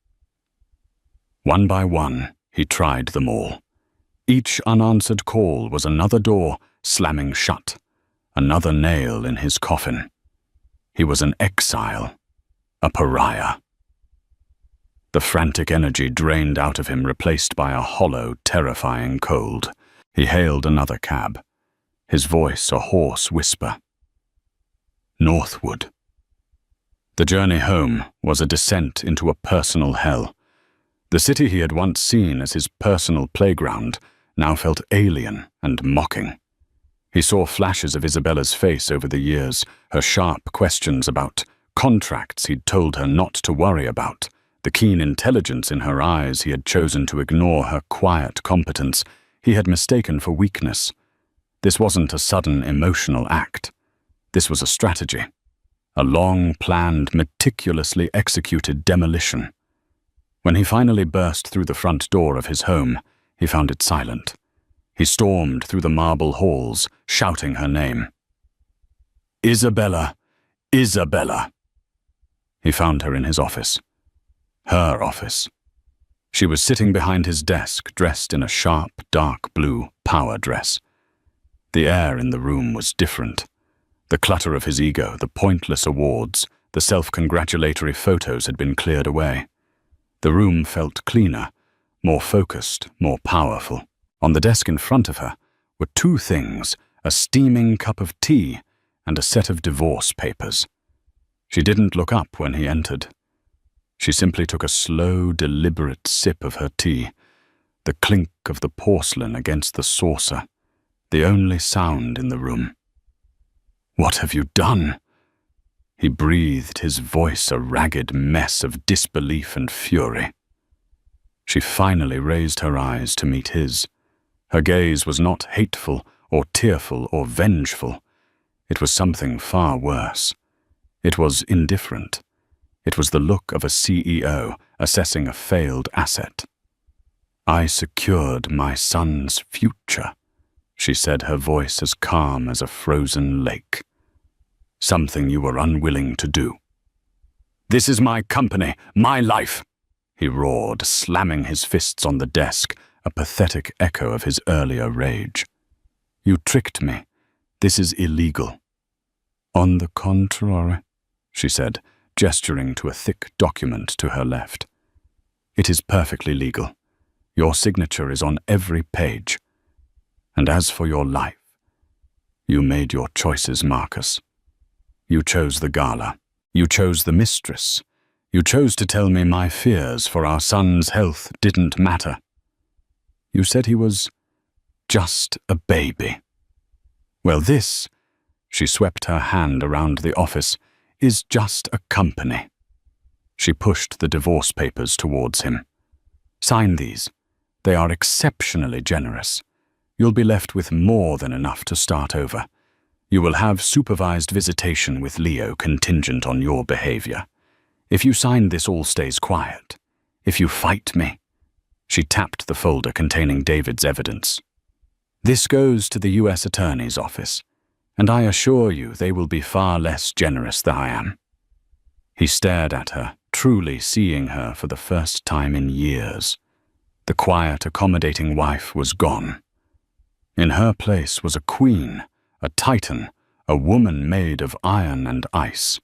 One by one, he tried them all. Each unanswered call was another door slamming shut, another nail in his coffin. He was an exile, a pariah. The frantic energy drained out of him, replaced by a hollow, terrifying cold. He hailed another cab, his voice a hoarse whisper. Northwood. The journey home was a descent into a personal hell. The city he had once seen as his personal playground now felt alien and mocking. He saw flashes of Isabella's face over the years, her sharp questions about contracts he'd told her not to worry about, the keen intelligence in her eyes he had chosen to ignore, her quiet competence he had mistaken for weakness. This wasn't a sudden emotional act. This was a strategy, a long-planned, meticulously executed demolition. When he finally burst through the front door of his home, he found it silent. He stormed through the marble halls, shouting her name. Isabella! Isabella! He found her in his office. Her office. She was sitting behind his desk, dressed in a sharp, dark blue power dress. The air in the room was different. The clutter of his ego, the pointless awards, the self-congratulatory photos had been cleared away. The room felt cleaner, more focused, more powerful. On the desk in front of her were two things, a steaming cup of tea and a set of divorce papers. She didn't look up when he entered. She simply took a slow, deliberate sip of her tea, the clink of the porcelain against the saucer, the only sound in the room. What have you done? He breathed, his voice a ragged mess of disbelief and fury. She finally raised her eyes to meet his. Her gaze was not hateful or tearful or vengeful. It was something far worse. It was indifferent. It was the look of a CEO assessing a failed asset. I secured my son's future, she said, her voice as calm as a frozen lake. Something you were unwilling to do. This is my company, my life, he roared, slamming his fists on the desk, a pathetic echo of his earlier rage. You tricked me. This is illegal. On the contrary, she said, gesturing to a thick document to her left. It is perfectly legal. Your signature is on every page. And as for your life, you made your choices, Marcus. You chose the gala. You chose the mistress. You chose to tell me my fears for our son's health didn't matter. You said he was just a baby. Well, this, she swept her hand around the office, is just a company. She pushed the divorce papers towards him. Sign these. They are exceptionally generous. You'll be left with more than enough to start over. You will have supervised visitation with Leo contingent on your behavior. If you sign this, all stays quiet. If you fight me, she tapped the folder containing David's evidence. This goes to the U.S. Attorney's office, and I assure you they will be far less generous than I am. He stared at her, truly seeing her for the first time in years. The quiet, accommodating wife was gone. In her place was a queen, a titan, a woman made of iron and ice.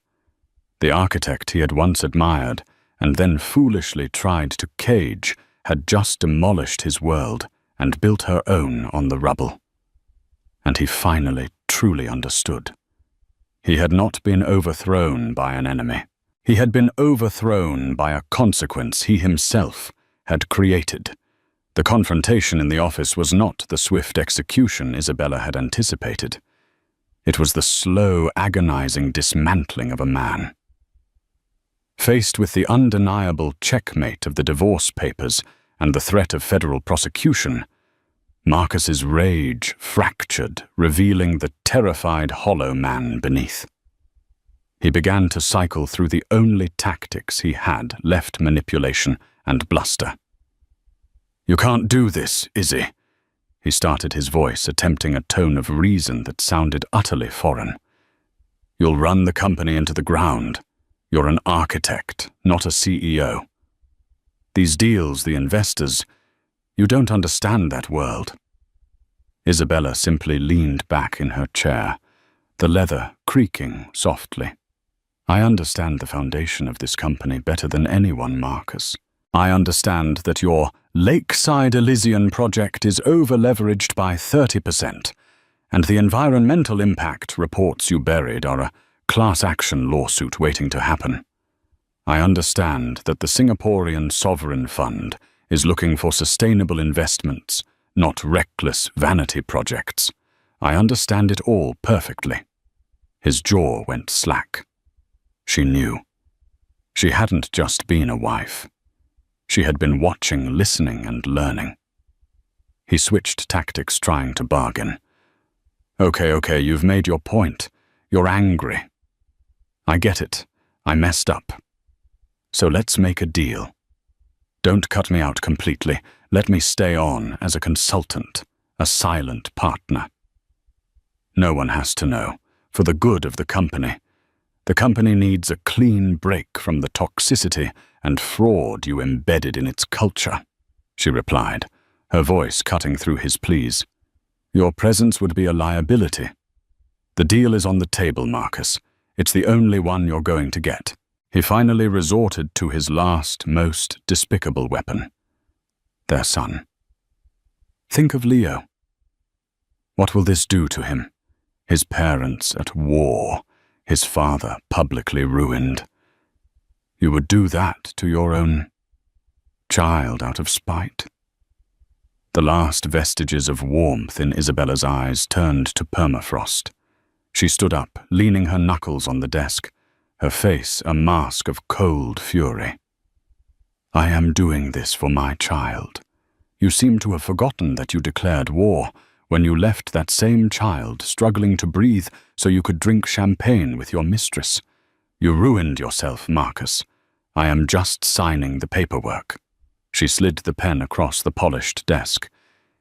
The architect he had once admired and then foolishly tried to cage had just demolished his world and built her own on the rubble. And he finally truly understood. He had not been overthrown by an enemy. He had been overthrown by a consequence he himself had created. The confrontation in the office was not the swift execution Isabella had anticipated. It was the slow, agonizing dismantling of a man. Faced with the undeniable checkmate of the divorce papers and the threat of federal prosecution, Marcus's rage fractured, revealing the terrified hollow man beneath. He began to cycle through the only tactics he had left: manipulation and bluster. "You can't do this, Izzy," he started, his voice attempting a tone of reason that sounded utterly foreign. "You'll run the company into the ground. You're an architect, not a CEO. These deals, the investors, you don't understand that world." Isabella simply leaned back in her chair, the leather creaking softly. "I understand the foundation of this company better than anyone, Marcus. I understand that your Lakeside Elysian project is over-leveraged by 30%, and the environmental impact reports you buried are a class action lawsuit waiting to happen. I understand that the Singaporean Sovereign Fund is looking for sustainable investments, not reckless vanity projects. I understand it all perfectly." His jaw went slack. She knew. She hadn't just been a wife. She had been watching, listening, and learning. He switched tactics, trying to bargain. Okay, you've made your point. You're angry. I get it. I messed up. So let's make a deal. Don't cut me out completely. Let me stay on as a consultant, a silent partner. No one has to know, for the good of the company. The company needs a clean break from the toxicity and fraud you embedded in its culture, she replied, her voice cutting through his pleas. Your presence would be a liability. The deal is on the table, Marcus. It's the only one you're going to get. He finally resorted to his last, most despicable weapon. Their son. Think of Leo. What will this do to him? His parents at war, his father publicly ruined. You would do that to your own child out of spite? The last vestiges of warmth in Isabella's eyes turned to permafrost. She stood up, leaning her knuckles on the desk, her face a mask of cold fury. I am doing this for my child. You seem to have forgotten that you declared war when you left that same child struggling to breathe so you could drink champagne with your mistress. You ruined yourself, Marcus. I am just signing the paperwork. She slid the pen across the polished desk.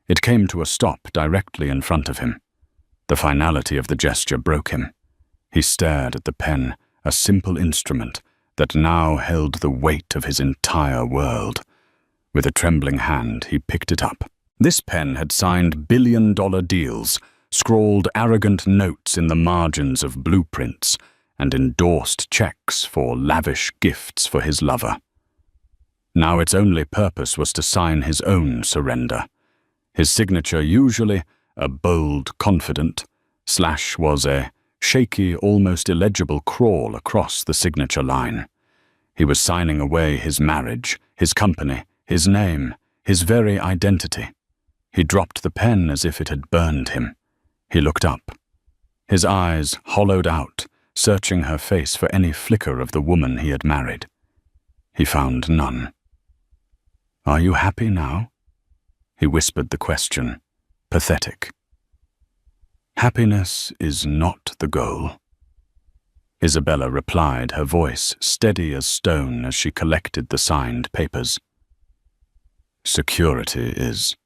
It came to a stop directly in front of him. The finality of the gesture broke him. He stared at the pen, a simple instrument that now held the weight of his entire world. With a trembling hand, he picked it up. This pen had signed billion-dollar deals, scrawled arrogant notes in the margins of blueprints, and endorsed checks for lavish gifts for his lover. Now its only purpose was to sign his own surrender. His signature, usually a bold, confident, / was a shaky, almost illegible crawl across the signature line. He was signing away his marriage, his company, his name, his very identity. He dropped the pen as if it had burned him. He looked up. His eyes hollowed out, searching her face for any flicker of the woman he had married. He found none. Are you happy now? He whispered the question, pathetic. Happiness is not the goal. Isabella replied, her voice steady as stone as she collected the signed papers. Security is.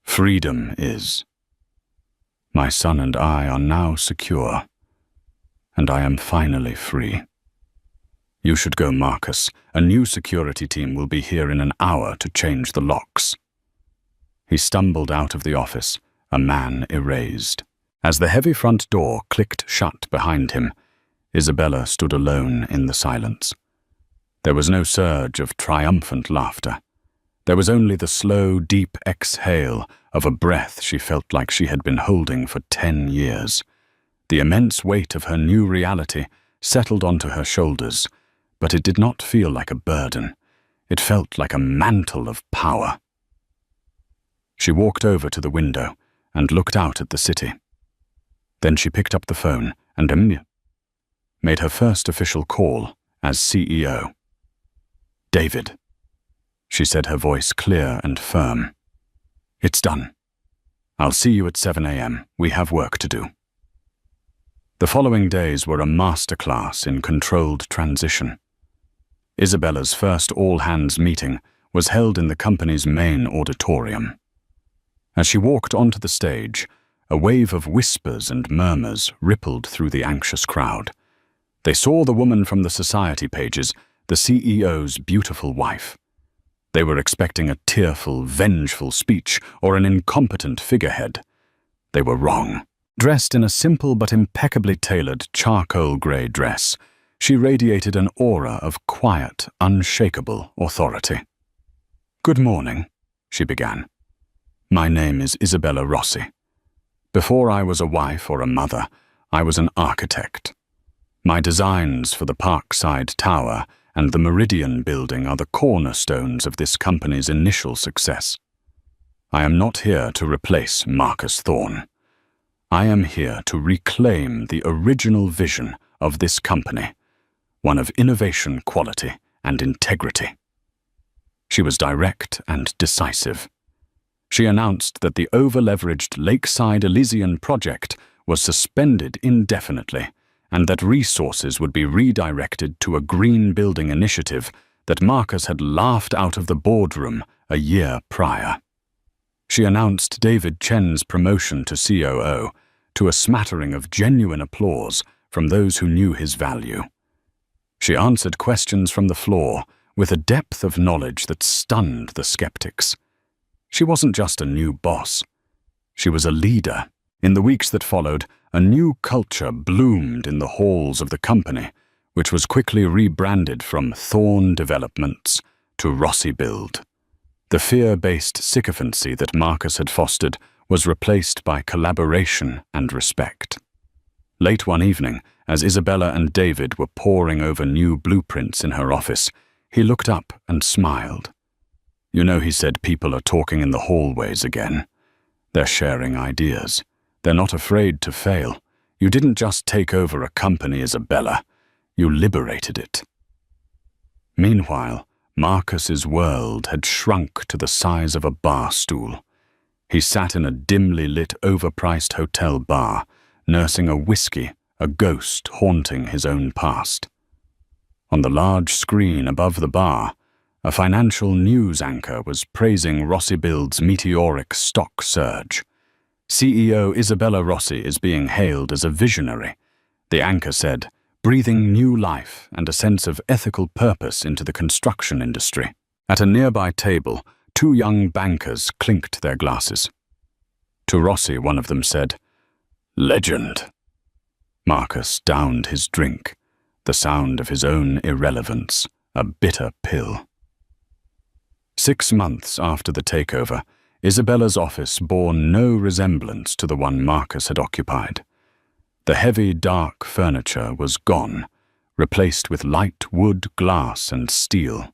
Freedom is. My son and I are now secure, and I am finally free. You should go, Marcus. A new security team will be here in an hour to change the locks. He stumbled out of the office, a man erased. As the heavy front door clicked shut behind him, Isabella stood alone in the silence. There was no surge of triumphant laughter. There was only the slow, deep exhale of a breath she felt like she had been holding for 10 years. The immense weight of her new reality settled onto her shoulders, but it did not feel like a burden. It felt like a mantle of power. She walked over to the window and looked out at the city. Then she picked up the phone and made her first official call as CEO. "David," she said, her voice clear and firm. "It's done. I'll see you at 7 a.m. We have work to do." The following days were a masterclass in controlled transition. Isabella's first all-hands meeting was held in the company's main auditorium. As she walked onto the stage, a wave of whispers and murmurs rippled through the anxious crowd. They saw the woman from the society pages, the CEO's beautiful wife. They were expecting a tearful, vengeful speech or an incompetent figurehead. They were wrong. Dressed in a simple but impeccably tailored charcoal grey dress, she radiated an aura of quiet, unshakable authority. "Good morning," she began. "My name is Isabella Rossi. Before I was a wife or a mother, I was an architect. My designs for the Parkside Tower and the Meridian building are the cornerstones of this company's initial success. I am not here to replace Marcus Thorne. I am here to reclaim the original vision of this company, one of innovation, quality, and integrity." She was direct and decisive. She announced that the over-leveraged Lakeside Elysian project was suspended indefinitely and that resources would be redirected to a green building initiative that Marcus had laughed out of the boardroom a year prior. She announced David Chen's promotion to COO to a smattering of genuine applause from those who knew his value. She answered questions from the floor with a depth of knowledge that stunned the skeptics. She wasn't just a new boss. She was a leader. In the weeks that followed, a new culture bloomed in the halls of the company, which was quickly rebranded from Thorne Developments to Rossi Build. The fear-based sycophancy that Marcus had fostered was replaced by collaboration and respect. Late one evening, as Isabella and David were poring over new blueprints in her office, he looked up and smiled. "You know," he said, "people are talking in the hallways again. They're sharing ideas. They're not afraid to fail. You didn't just take over a company, Isabella. You liberated it." Meanwhile, Marcus's world had shrunk to the size of a bar stool. He sat in a dimly lit, overpriced hotel bar, nursing a whiskey, a ghost haunting his own past. On the large screen above the bar, a financial news anchor was praising Rossi Build's meteoric stock surge. "CEO Isabella Rossi is being hailed as a visionary," the anchor said, breathing new life and a sense of ethical purpose into the construction industry. At a nearby table, two young bankers clinked their glasses. To Rossi, one of them said, "Legend." Marcus downed his drink, the sound of his own irrelevance, a bitter pill. 6 months after the takeover, Isabella's office bore no resemblance to the one Marcus had occupied. The heavy, dark furniture was gone, replaced with light wood, glass, and steel.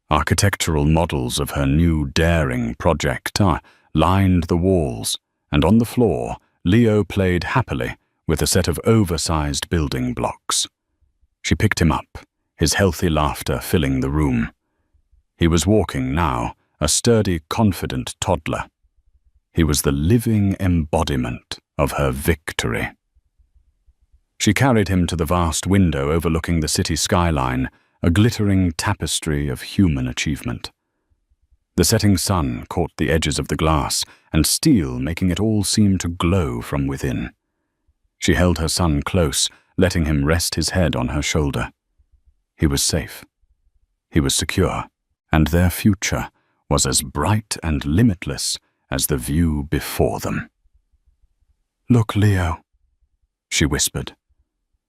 Architectural models of her new, daring project lined the walls, and on the floor, Leo played happily with a set of oversized building blocks. She picked him up, his healthy laughter filling the room. He was walking now, a sturdy, confident toddler. He was the living embodiment of her victory. She carried him to the vast window overlooking the city skyline, a glittering tapestry of human achievement. The setting sun caught the edges of the glass and steel, making it all seem to glow from within. She held her son close, letting him rest his head on her shoulder. He was safe. He was secure, and their future was as bright and limitless as the view before them. "Look, Leo," she whispered.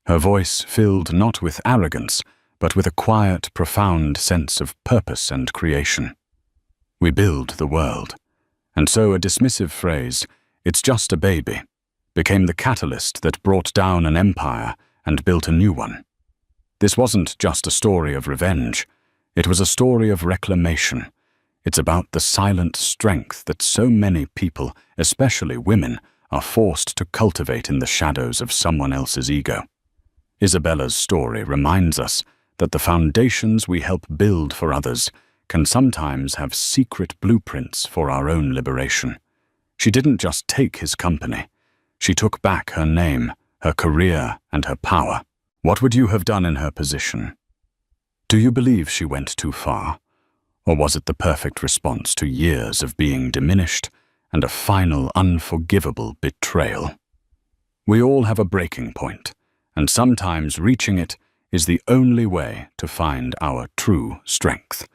Her voice filled not with arrogance, but with a quiet, profound sense of purpose and creation. "We build the world." And so a dismissive phrase, "It's just a baby," became the catalyst that brought down an empire and built a new one. This wasn't just a story of revenge. It was a story of reclamation. It's about the silent strength that so many people, especially women, are forced to cultivate in the shadows of someone else's ego. Isabella's story reminds us that the foundations we help build for others can sometimes have secret blueprints for our own liberation. She didn't just take his company. She took back her name, her career, and her power. What would you have done in her position? Do you believe she went too far? Or was it the perfect response to years of being diminished and a final unforgivable betrayal? We all have a breaking point, and sometimes reaching it is the only way to find our true strength.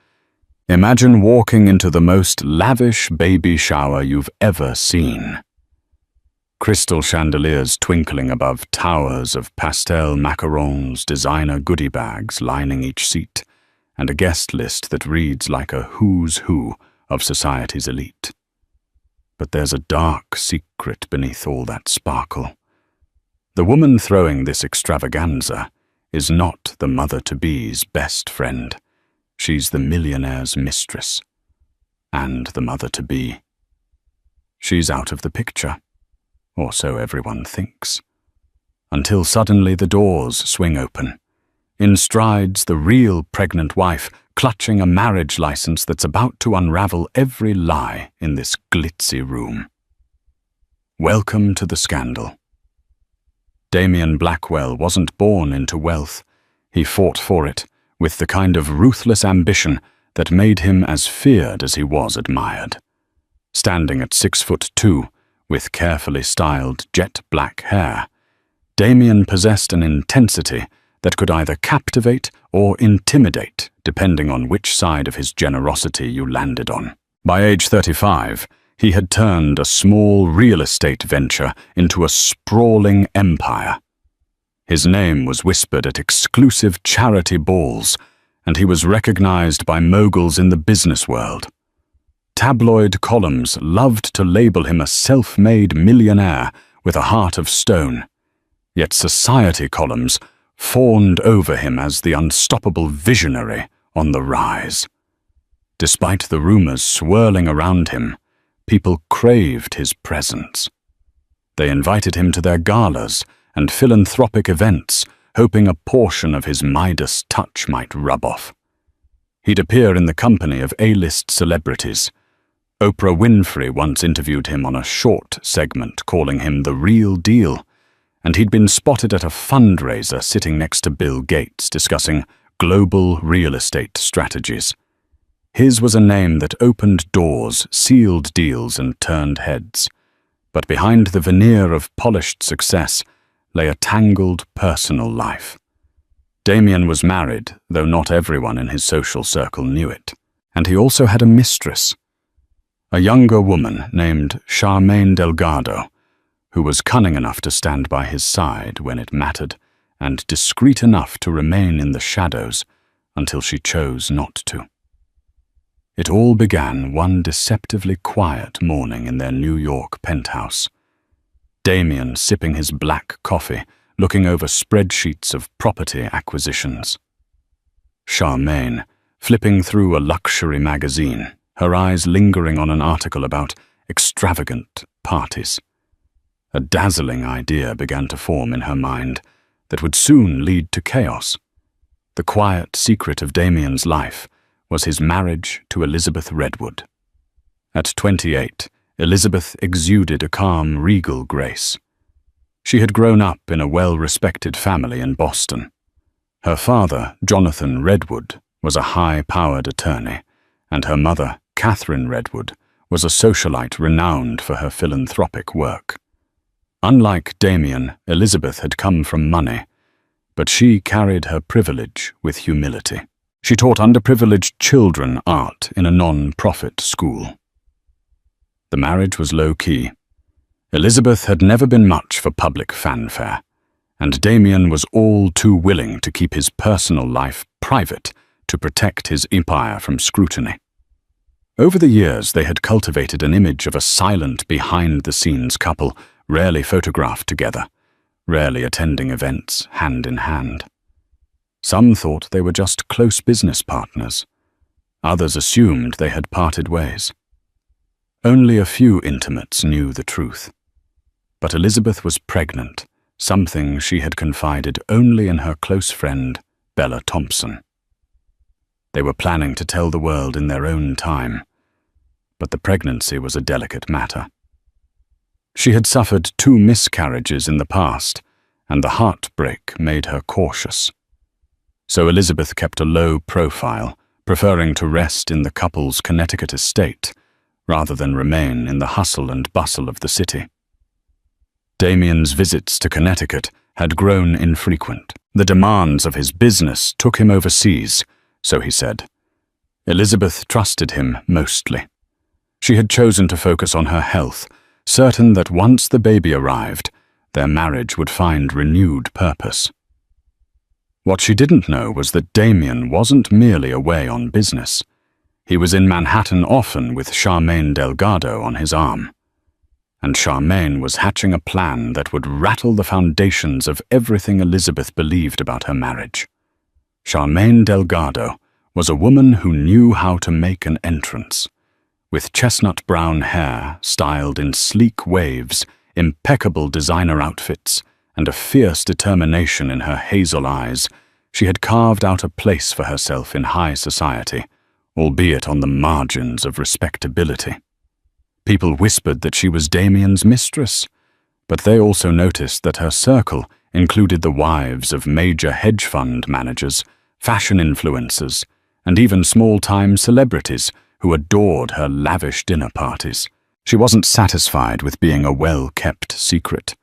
Imagine walking into the most lavish baby shower you've ever seen. Crystal chandeliers twinkling above towers of pastel macarons, designer goodie bags lining each seat, and a guest list that reads like a who's who of society's elite. But there's a dark secret beneath all that sparkle. The woman throwing this extravaganza is not the mother-to-be's best friend. She's the millionaire's mistress, and the mother-to-be. She's out of the picture, or so everyone thinks, until suddenly the doors swing open. In strides the real pregnant wife, clutching a marriage license that's about to unravel every lie in this glitzy room. Welcome to the scandal. Damien Blackwell wasn't born into wealth. He fought for it, with the kind of ruthless ambition that made him as feared as he was admired. Standing at 6'2", with carefully styled jet black hair, Damien possessed an intensity that could either captivate or intimidate, depending on which side of his generosity you landed on. By age 35, he had turned a small real estate venture into a sprawling empire. His name was whispered at exclusive charity balls, and he was recognized by moguls in the business world. Tabloid columns loved to label him a self-made millionaire with a heart of stone, yet society columns fawned over him as the unstoppable visionary on the rise. Despite the rumors swirling around him, people craved his presence. They invited him to their galas and philanthropic events, hoping a portion of his Midas touch might rub off. He'd appear in the company of A-list celebrities. Oprah Winfrey once interviewed him on a short segment, calling him the real deal, and he'd been spotted at a fundraiser sitting next to Bill Gates discussing global real estate strategies. His was a name that opened doors, sealed deals, and turned heads. But behind the veneer of polished success lay a tangled personal life. Damien was married, though not everyone in his social circle knew it. And he also had a mistress, a younger woman named Charmaine Delgado, who was cunning enough to stand by his side when it mattered, and discreet enough to remain in the shadows until she chose not to. It all began one deceptively quiet morning in their New York penthouse. Damien sipping his black coffee, looking over spreadsheets of property acquisitions. Charmaine flipping through a luxury magazine, her eyes lingering on an article about extravagant parties. A dazzling idea began to form in her mind that would soon lead to chaos. The quiet secret of Damien's life was his marriage to Elizabeth Redwood. At 28, Elizabeth exuded a calm, regal grace. She had grown up in a well-respected family in Boston. Her father, Jonathan Redwood, was a high-powered attorney, and her mother, Catherine Redwood, was a socialite renowned for her philanthropic work. Unlike Damien, Elizabeth had come from money, but she carried her privilege with humility. She taught underprivileged children art in a non-profit school. The marriage was low-key. Elizabeth had never been much for public fanfare, and Damien was all too willing to keep his personal life private to protect his empire from scrutiny. Over the years, they had cultivated an image of a silent, behind-the-scenes couple, rarely photographed together, rarely attending events hand in hand. Some thought they were just close business partners. Others assumed they had parted ways. Only a few intimates knew the truth. But Elizabeth was pregnant, something she had confided only in her close friend, Bella Thompson. They were planning to tell the world in their own time, but the pregnancy was a delicate matter. She had suffered 2 miscarriages in the past, and the heartbreak made her cautious. So Elizabeth kept a low profile, preferring to rest in the couple's Connecticut estate, rather than remain in the hustle and bustle of the city. Damien's visits to Connecticut had grown infrequent. The demands of his business took him overseas, so he said. Elizabeth trusted him mostly. She had chosen to focus on her health, certain that once the baby arrived, their marriage would find renewed purpose. What she didn't know was that Damien wasn't merely away on business. He was in Manhattan often with Charmaine Delgado on his arm. And Charmaine was hatching a plan that would rattle the foundations of everything Elizabeth believed about her marriage. Charmaine Delgado was a woman who knew how to make an entrance. With chestnut brown hair styled in sleek waves, impeccable designer outfits, and a fierce determination in her hazel eyes, she had carved out a place for herself in high society, albeit on the margins of respectability. People whispered that she was Damien's mistress, but they also noticed that her circle included the wives of major hedge fund managers, fashion influencers, and even small-time celebrities who adored her lavish dinner parties. She wasn't satisfied with being a well-kept secret.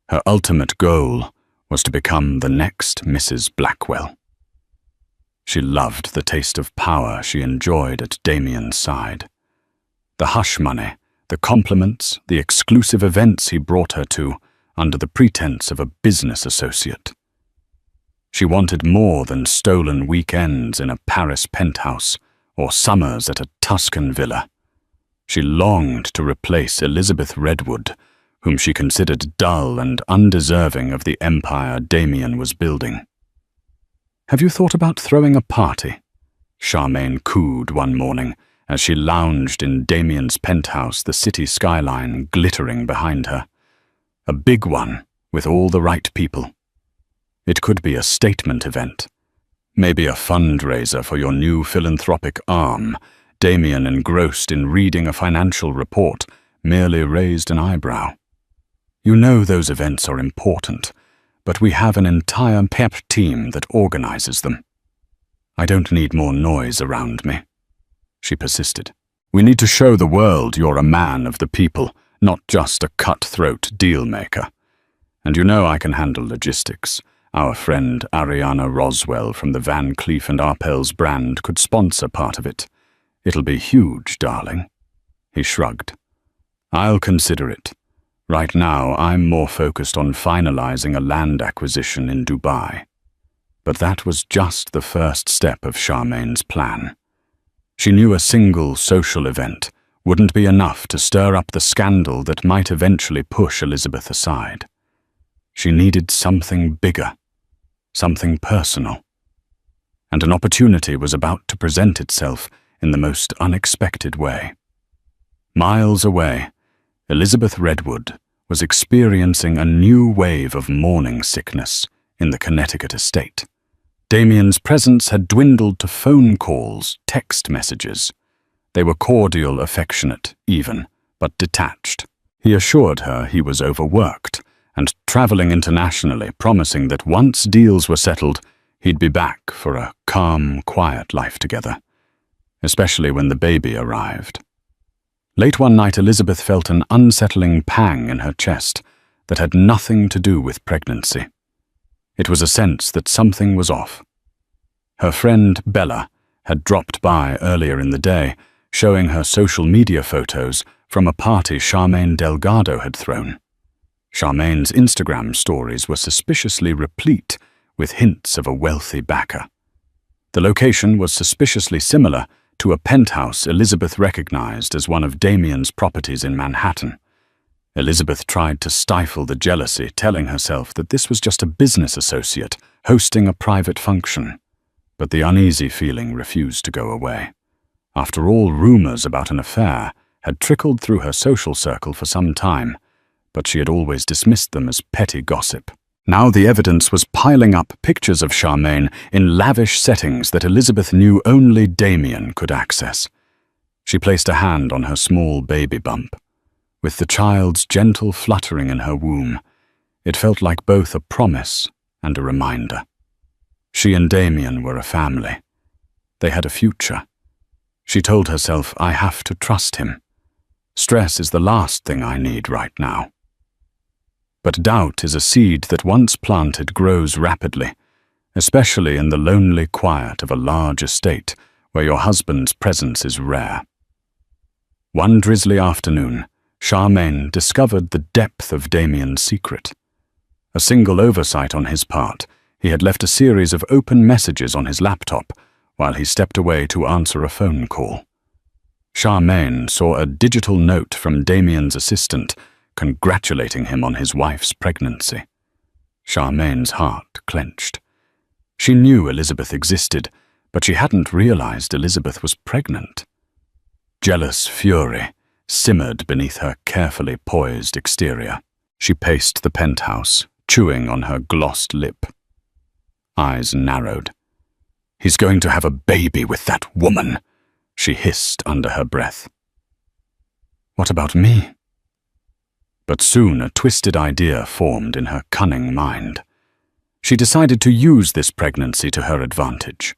Her ultimate goal was to become the next Mrs. Blackwell. She loved the taste of power she enjoyed at Damien's side. The hush money, the compliments, the exclusive events he brought her to under the pretense of a business associate. She wanted more than stolen weekends in a Paris penthouse or summers at a Tuscan villa. She longed to replace Elizabeth Redwood, whom she considered dull and undeserving of the empire Damien was building. "Have you thought about throwing a party?" Charmaine cooed one morning as she lounged in Damien's penthouse, the city skyline glittering behind her. A big one, with all the right people. It could be a statement event. Maybe a fundraiser for your new philanthropic arm. Damien, engrossed in reading a financial report, merely raised an eyebrow. "You know those events are important, but we have an entire pep team that organizes them. I don't need more noise around me," she persisted. "We need to show the world you're a man of the people, not just a cutthroat deal-maker. And you know I can handle logistics. Our friend Ariana Roswell from the Van Cleef & Arpels brand could sponsor part of it. It'll be huge, darling." He shrugged. "I'll consider it. Right now, I'm more focused on finalizing a land acquisition in Dubai." But that was just the first step of Charmaine's plan. She knew a single social event wouldn't be enough to stir up the scandal that might eventually push Elizabeth aside. She needed something bigger, something personal. And an opportunity was about to present itself in the most unexpected way. Miles away, Elizabeth Redwood was experiencing a new wave of morning sickness in the Connecticut estate. Damien's presence had dwindled to phone calls, text messages. They were cordial, affectionate, even, but detached. He assured her he was overworked and traveling internationally, promising that once deals were settled, he'd be back for a calm, quiet life together, especially when the baby arrived. Late one night, Elizabeth felt an unsettling pang in her chest that had nothing to do with pregnancy. It was a sense that something was off. Her friend Bella had dropped by earlier in the day, showing her social media photos from a party Charmaine Delgado had thrown. Charmaine's Instagram stories were suspiciously replete with hints of a wealthy backer. The location was suspiciously similar to a penthouse Elizabeth recognized as one of Damien's properties in Manhattan. Elizabeth tried to stifle the jealousy, telling herself that this was just a business associate hosting a private function. But the uneasy feeling refused to go away. After all, rumors about an affair had trickled through her social circle for some time, but she had always dismissed them as petty gossip. Now the evidence was piling up pictures of Charmaine in lavish settings that Elizabeth knew only Damien could access. She placed a hand on her small baby bump. With the child's gentle fluttering in her womb, it felt like both a promise and a reminder. She and Damien were a family. They had a future. She told herself, I have to trust him. Stress is the last thing I need right now. But doubt is a seed that once planted grows rapidly, especially in the lonely quiet of a large estate where your husband's presence is rare. One drizzly afternoon, Charmaine discovered the depth of Damien's secret. A single oversight on his part, he had left a series of open messages on his laptop while he stepped away to answer a phone call. Charmaine saw a digital note from Damien's assistant congratulating him on his wife's pregnancy. Charmaine's heart clenched. She knew Elizabeth existed, but she hadn't realized Elizabeth was pregnant. Jealous fury simmered beneath her carefully poised exterior. She paced the penthouse, chewing on her glossed lip. Eyes narrowed. He's going to have a baby with that woman, she hissed under her breath. What about me? But soon a twisted idea formed in her cunning mind. She decided to use this pregnancy to her advantage.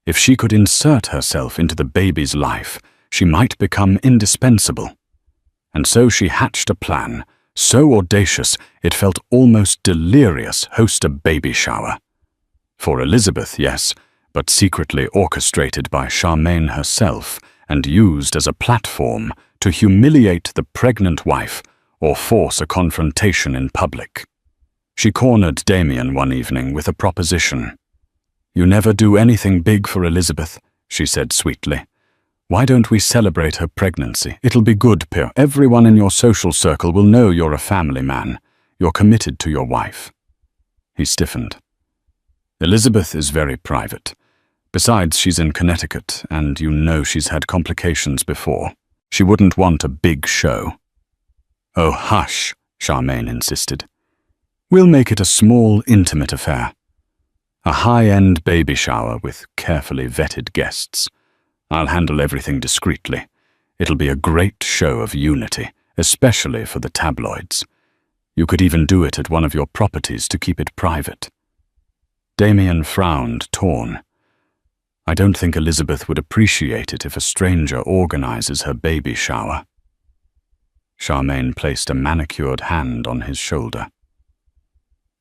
If she could insert herself into the baby's life, she might become indispensable. And so she hatched a plan, so audacious it felt almost delirious, host a baby shower. For Elizabeth, yes, but secretly orchestrated by Charmaine herself and used as a platform to humiliate the pregnant wife or force a confrontation in public. She cornered Damien one evening with a proposition. You never do anything big for Elizabeth, she said sweetly. Why don't we celebrate her pregnancy? It'll be good, Pierre. Everyone in your social circle will know you're a family man. You're committed to your wife. He stiffened. Elizabeth is very private. Besides, she's in Connecticut, and you know she's had complications before. She wouldn't want a big show. Oh, hush, Charmaine insisted. We'll make it a small, intimate affair. A high-end baby shower with carefully vetted guests. I'll handle everything discreetly. It'll be a great show of unity, especially for the tabloids. You could even do it at one of your properties to keep it private. Damien frowned, torn. I don't think Elizabeth would appreciate it if a stranger organizes her baby shower. Charmaine placed a manicured hand on his shoulder.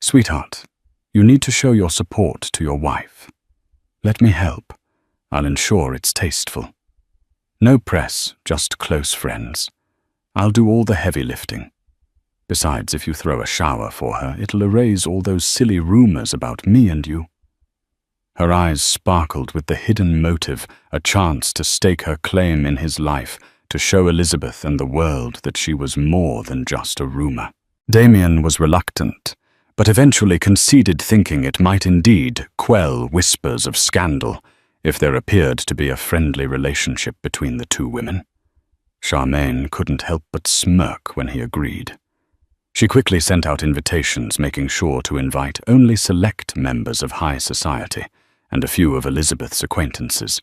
Sweetheart, you need to show your support to your wife. Let me help. I'll ensure it's tasteful. No press, just close friends. I'll do all the heavy lifting. Besides, if you throw a shower for her, it'll erase all those silly rumors about me and you. Her eyes sparkled with the hidden motive, a chance to stake her claim in his life, to show Elizabeth and the world that she was more than just a rumor. Damien was reluctant, but eventually conceded, thinking it might indeed quell whispers of scandal if there appeared to be a friendly relationship between the two women. Charmaine couldn't help but smirk when he agreed. She quickly sent out invitations, making sure to invite only select members of high society and a few of Elizabeth's acquaintances.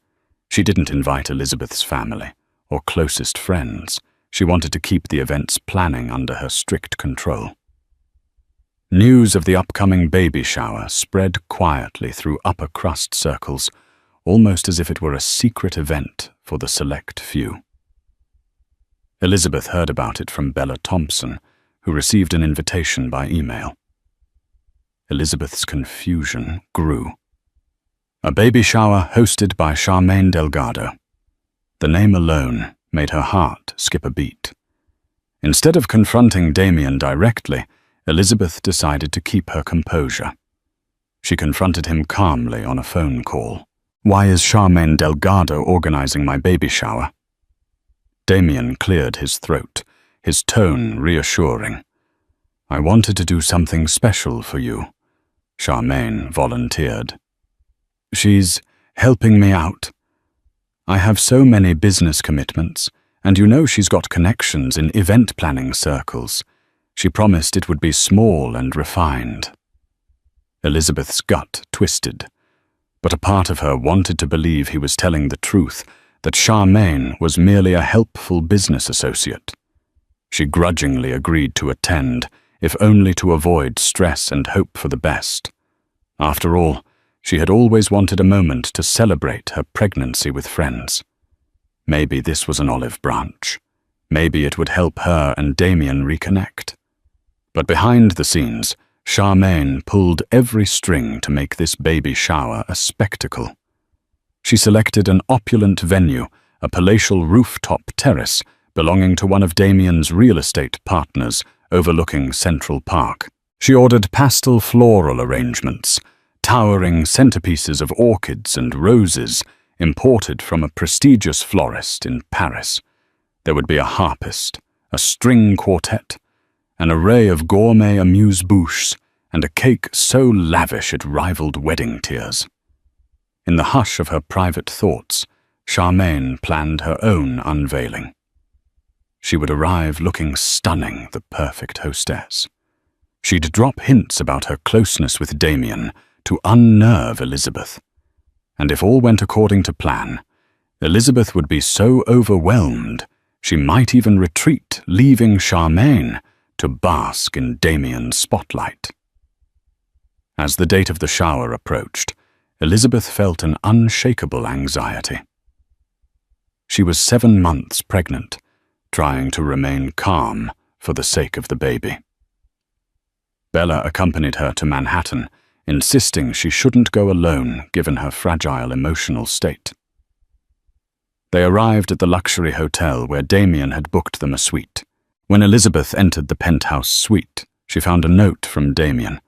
She didn't invite Elizabeth's family or closest friends. She wanted to keep the event's planning under her strict control. News of the upcoming baby shower spread quietly through upper-crust circles, almost as if it were a secret event for the select few. Elizabeth heard about it from Bella Thompson, who received an invitation by email. Elizabeth's confusion grew. A baby shower hosted by Charmaine Delgado. The name alone made her heart skip a beat. Instead of confronting Damien directly, Elizabeth decided to keep her composure. She confronted him calmly on a phone call. Why is Charmaine Delgado organizing my baby shower? Damien cleared his throat. his tone reassuring. "I wanted to do something special for you," Charmaine volunteered. "She's helping me out. I have so many business commitments, and you know she's got connections in event planning circles. She promised it would be small and refined." Elizabeth's gut twisted, but a part of her wanted to believe he was telling the truth, that Charmaine was merely a helpful business associate. She grudgingly agreed to attend, if only to avoid stress and hope for the best. After all, she had always wanted a moment to celebrate her pregnancy with friends. Maybe this was an olive branch. Maybe it would help her and Damien reconnect. But behind the scenes, Charmaine pulled every string to make this baby shower a spectacle. She selected an opulent venue, a palatial rooftop terrace belonging to one of Damien's real estate partners overlooking Central Park. She ordered pastel floral arrangements, towering centerpieces of orchids and roses imported from a prestigious florist in Paris. There would be a harpist, a string quartet, an array of gourmet amuse-bouches, and a cake so lavish it rivaled wedding tears. In the hush of her private thoughts, Charmaine planned her own unveiling. She would arrive looking stunning, the perfect hostess. She'd drop hints about her closeness with Damien to unnerve Elizabeth. And if all went according to plan, Elizabeth would be so overwhelmed she might even retreat, leaving Charmaine to bask in Damien's spotlight. As the date of the shower approached, Elizabeth felt an unshakable anxiety. She was 7 months pregnant, trying to remain calm for the sake of the baby. Bella accompanied her to Manhattan, insisting she shouldn't go alone given her fragile emotional state. They arrived at the luxury hotel where Damien had booked them a suite. When Elizabeth entered the penthouse suite, she found a note from Damien,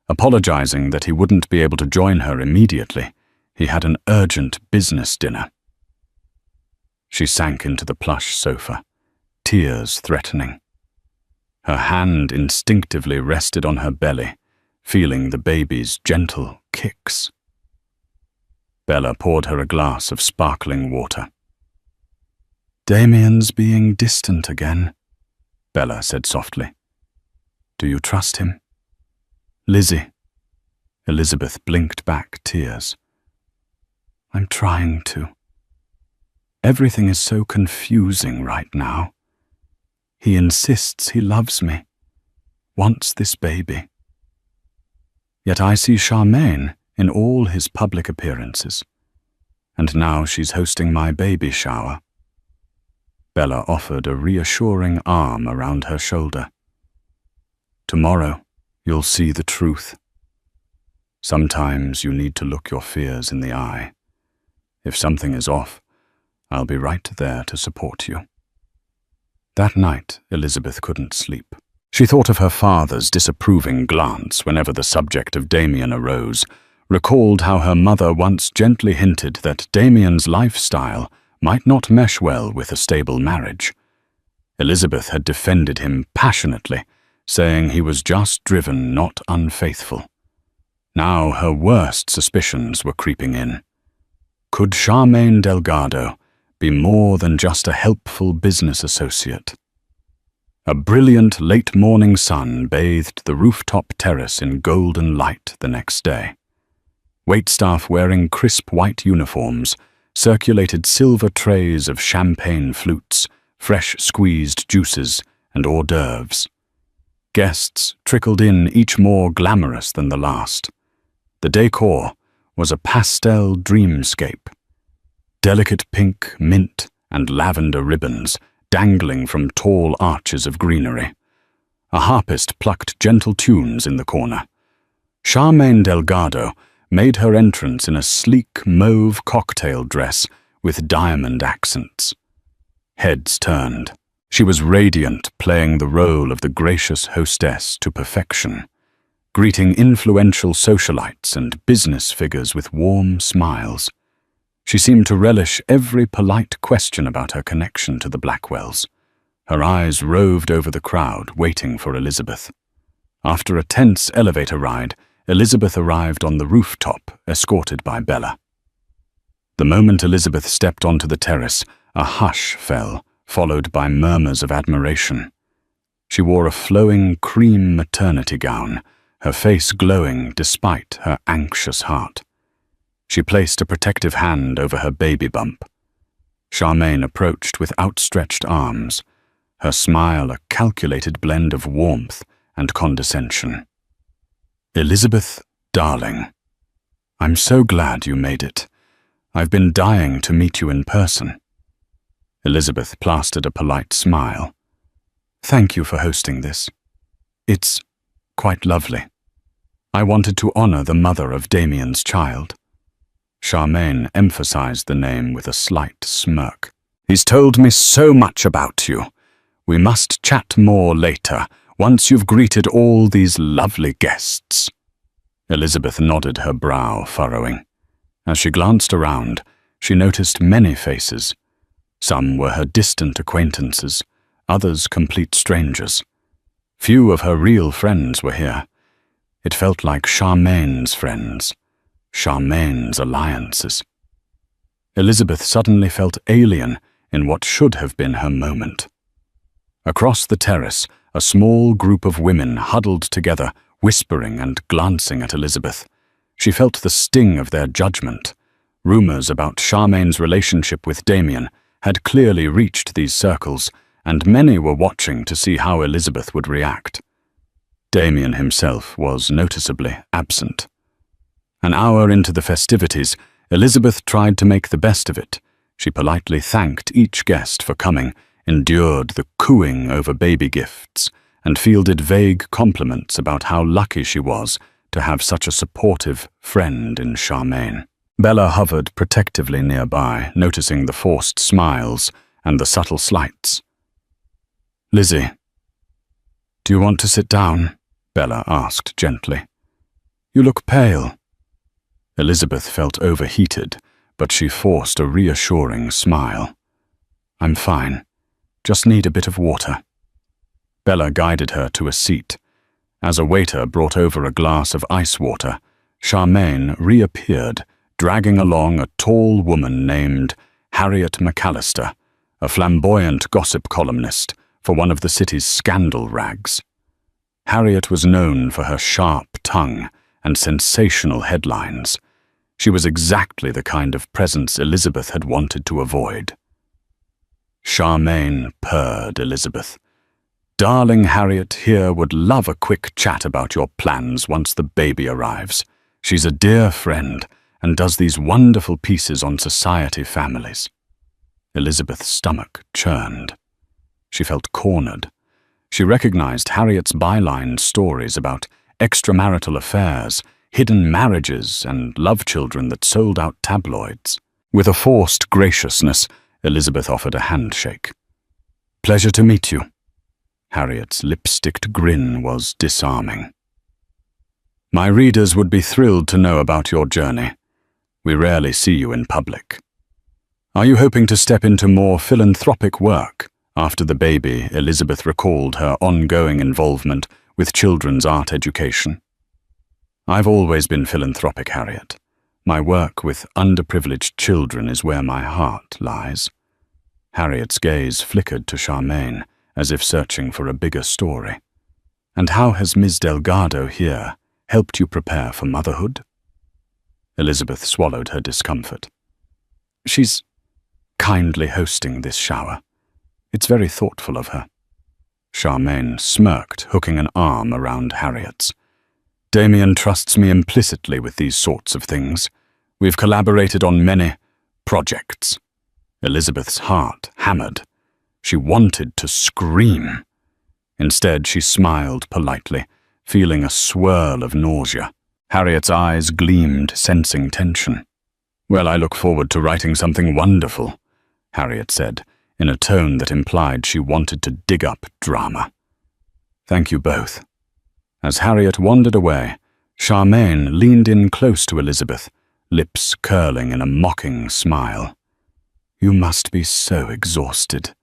apologizing that he wouldn't be able to join her immediately. He had an urgent business dinner. She sank into the plush sofa, tears threatening. Her hand instinctively rested on her belly, feeling the baby's gentle kicks. Bella poured her a glass of sparkling water. "Damien's being distant again," Bella said softly. "Do you trust him?" "Lizzie." Elizabeth blinked back tears. "I'm trying to. Everything is so confusing right now. He insists he loves me, wants this baby. Yet I see Charmaine in all his public appearances, and now she's hosting my baby shower." Bella offered a reassuring arm around her shoulder. "Tomorrow, you'll see the truth. Sometimes you need to look your fears in the eye. If something is off, I'll be right there to support you." That night, Elizabeth couldn't sleep. She thought of her father's disapproving glance whenever the subject of Damien arose, recalled how her mother once gently hinted that Damien's lifestyle might not mesh well with a stable marriage. Elizabeth had defended him passionately, saying he was just driven, not unfaithful. Now her worst suspicions were creeping in. Could Charmaine Delgado be more than just a helpful business associate? A brilliant late-morning sun bathed the rooftop terrace in golden light the next day. Waitstaff wearing crisp white uniforms circulated silver trays of champagne flutes, fresh squeezed juices, and hors d'oeuvres. Guests trickled in, each more glamorous than the last. The decor was a pastel dreamscape. Delicate pink, mint, and lavender ribbons dangling from tall arches of greenery. A harpist plucked gentle tunes in the corner. Charmaine Delgado made her entrance in a sleek mauve cocktail dress with diamond accents. Heads turned. She was radiant, playing the role of the gracious hostess to perfection, greeting influential socialites and business figures with warm smiles. She seemed to relish every polite question about her connection to the Blackwells. Her eyes roved over the crowd, waiting for Elizabeth. After a tense elevator ride, Elizabeth arrived on the rooftop, escorted by Bella. The moment Elizabeth stepped onto the terrace, a hush fell, followed by murmurs of admiration. She wore a flowing cream maternity gown, her face glowing despite her anxious heart. She placed a protective hand over her baby bump. Charmaine approached with outstretched arms, her smile a calculated blend of warmth and condescension. "Elizabeth, darling, I'm so glad you made it. I've been dying to meet you in person." Elizabeth plastered a polite smile. "Thank you for hosting this. It's quite lovely. I wanted to honor the mother of Damien's child." Charmaine emphasized the name with a slight smirk. "He's told me so much about you. We must chat more later, once you've greeted all these lovely guests." Elizabeth nodded, her brow furrowing. As she glanced around, she noticed many faces. Some were her distant acquaintances, others complete strangers. Few of her real friends were here. It felt like Charmaine's friends, Charmaine's alliances. Elizabeth suddenly felt alien in what should have been her moment. Across the terrace, a small group of women huddled together, whispering and glancing at Elizabeth. She felt the sting of their judgment. Rumors about Charmaine's relationship with Damien had clearly reached these circles, and many were watching to see how Elizabeth would react. Damien himself was noticeably absent. An hour into the festivities, Elizabeth tried to make the best of it. She politely thanked each guest for coming, endured the cooing over baby gifts, and fielded vague compliments about how lucky she was to have such a supportive friend in Charmaine. Bella hovered protectively nearby, noticing the forced smiles and the subtle slights. "Lizzie, do you want to sit down?" Bella asked gently. "You look pale." Elizabeth felt overheated, but she forced a reassuring smile. "I'm fine. Just need a bit of water." Bella guided her to a seat. As a waiter brought over a glass of ice water, Charmaine reappeared, dragging along a tall woman named Harriet McAllister, a flamboyant gossip columnist for one of the city's scandal rags. Harriet was known for her sharp tongue and sensational headlines. She was exactly the kind of presence Elizabeth had wanted to avoid. Charmaine purred Elizabeth. "Darling Harriet here would love a quick chat about your plans once the baby arrives. She's a dear friend and does these wonderful pieces on society families." Elizabeth's stomach churned. She felt cornered. She recognized Harriet's byline stories about extramarital affairs, hidden marriages, and love children that sold out tabloids. With a forced graciousness, Elizabeth offered a handshake. "Pleasure to meet you." Harriet's lipsticked grin was disarming. "My readers would be thrilled to know about your journey. We rarely see you in public. Are you hoping to step into more philanthropic work?" After the baby, Elizabeth recalled her ongoing involvement with children's art education. "I've always been philanthropic, Harriet. My work with underprivileged children is where my heart lies." Harriet's gaze flickered to Charmaine, as if searching for a bigger story. "And how has Ms. Delgado here helped you prepare for motherhood?" Elizabeth swallowed her discomfort. "She's kindly hosting this shower. It's very thoughtful of her." Charmaine smirked, hooking an arm around Harriet's. "Damien trusts me implicitly with these sorts of things. We've collaborated on many projects." Elizabeth's heart hammered. She wanted to scream. Instead, she smiled politely, feeling a swirl of nausea. Harriet's eyes gleamed, sensing tension. "Well, I look forward to writing something wonderful," Harriet said, in a tone that implied she wanted to dig up drama. "Thank you both." As Harriet wandered away, Charmaine leaned in close to Elizabeth, lips curling in a mocking smile. "You must be so exhausted."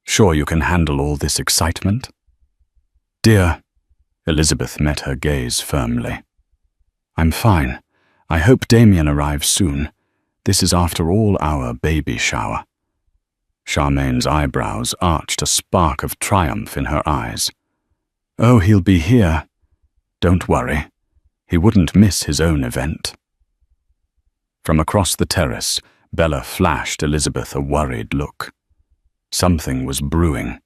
Sure you can handle all this excitement? Dear, Elizabeth met her gaze firmly. I'm fine. I hope Damien arrives soon. This is after all our baby shower. Charmaine's eyebrows arched a spark of triumph in her eyes. Oh, he'll be here. Don't worry. He wouldn't miss his own event. From across the terrace, Bella flashed Elizabeth a worried look. Something was brewing,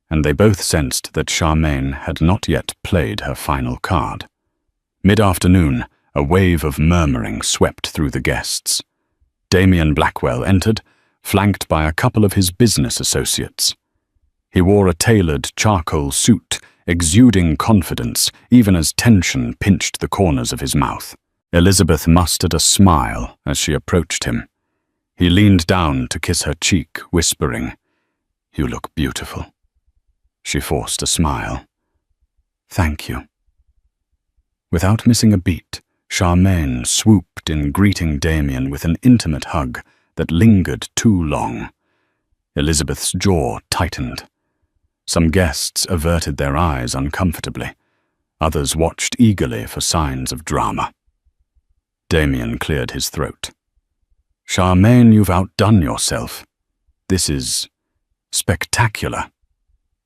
and they both sensed that Charmaine had not yet played her final card. Mid-afternoon, a wave of murmuring swept through the guests. Damien Blackwell entered, flanked by a couple of his business associates. He wore a tailored charcoal suit, exuding confidence, even as tension pinched the corners of his mouth. Elizabeth mustered a smile as she approached him. He leaned down to kiss her cheek, whispering, "You look beautiful." She forced a smile. "Thank you." Without missing a beat, Charmaine swooped in, greeting Damien with an intimate hug that lingered too long. Elizabeth's jaw tightened. Some guests averted their eyes uncomfortably. Others watched eagerly for signs of drama. Damien cleared his throat. "Charmaine, you've outdone yourself. This is spectacular."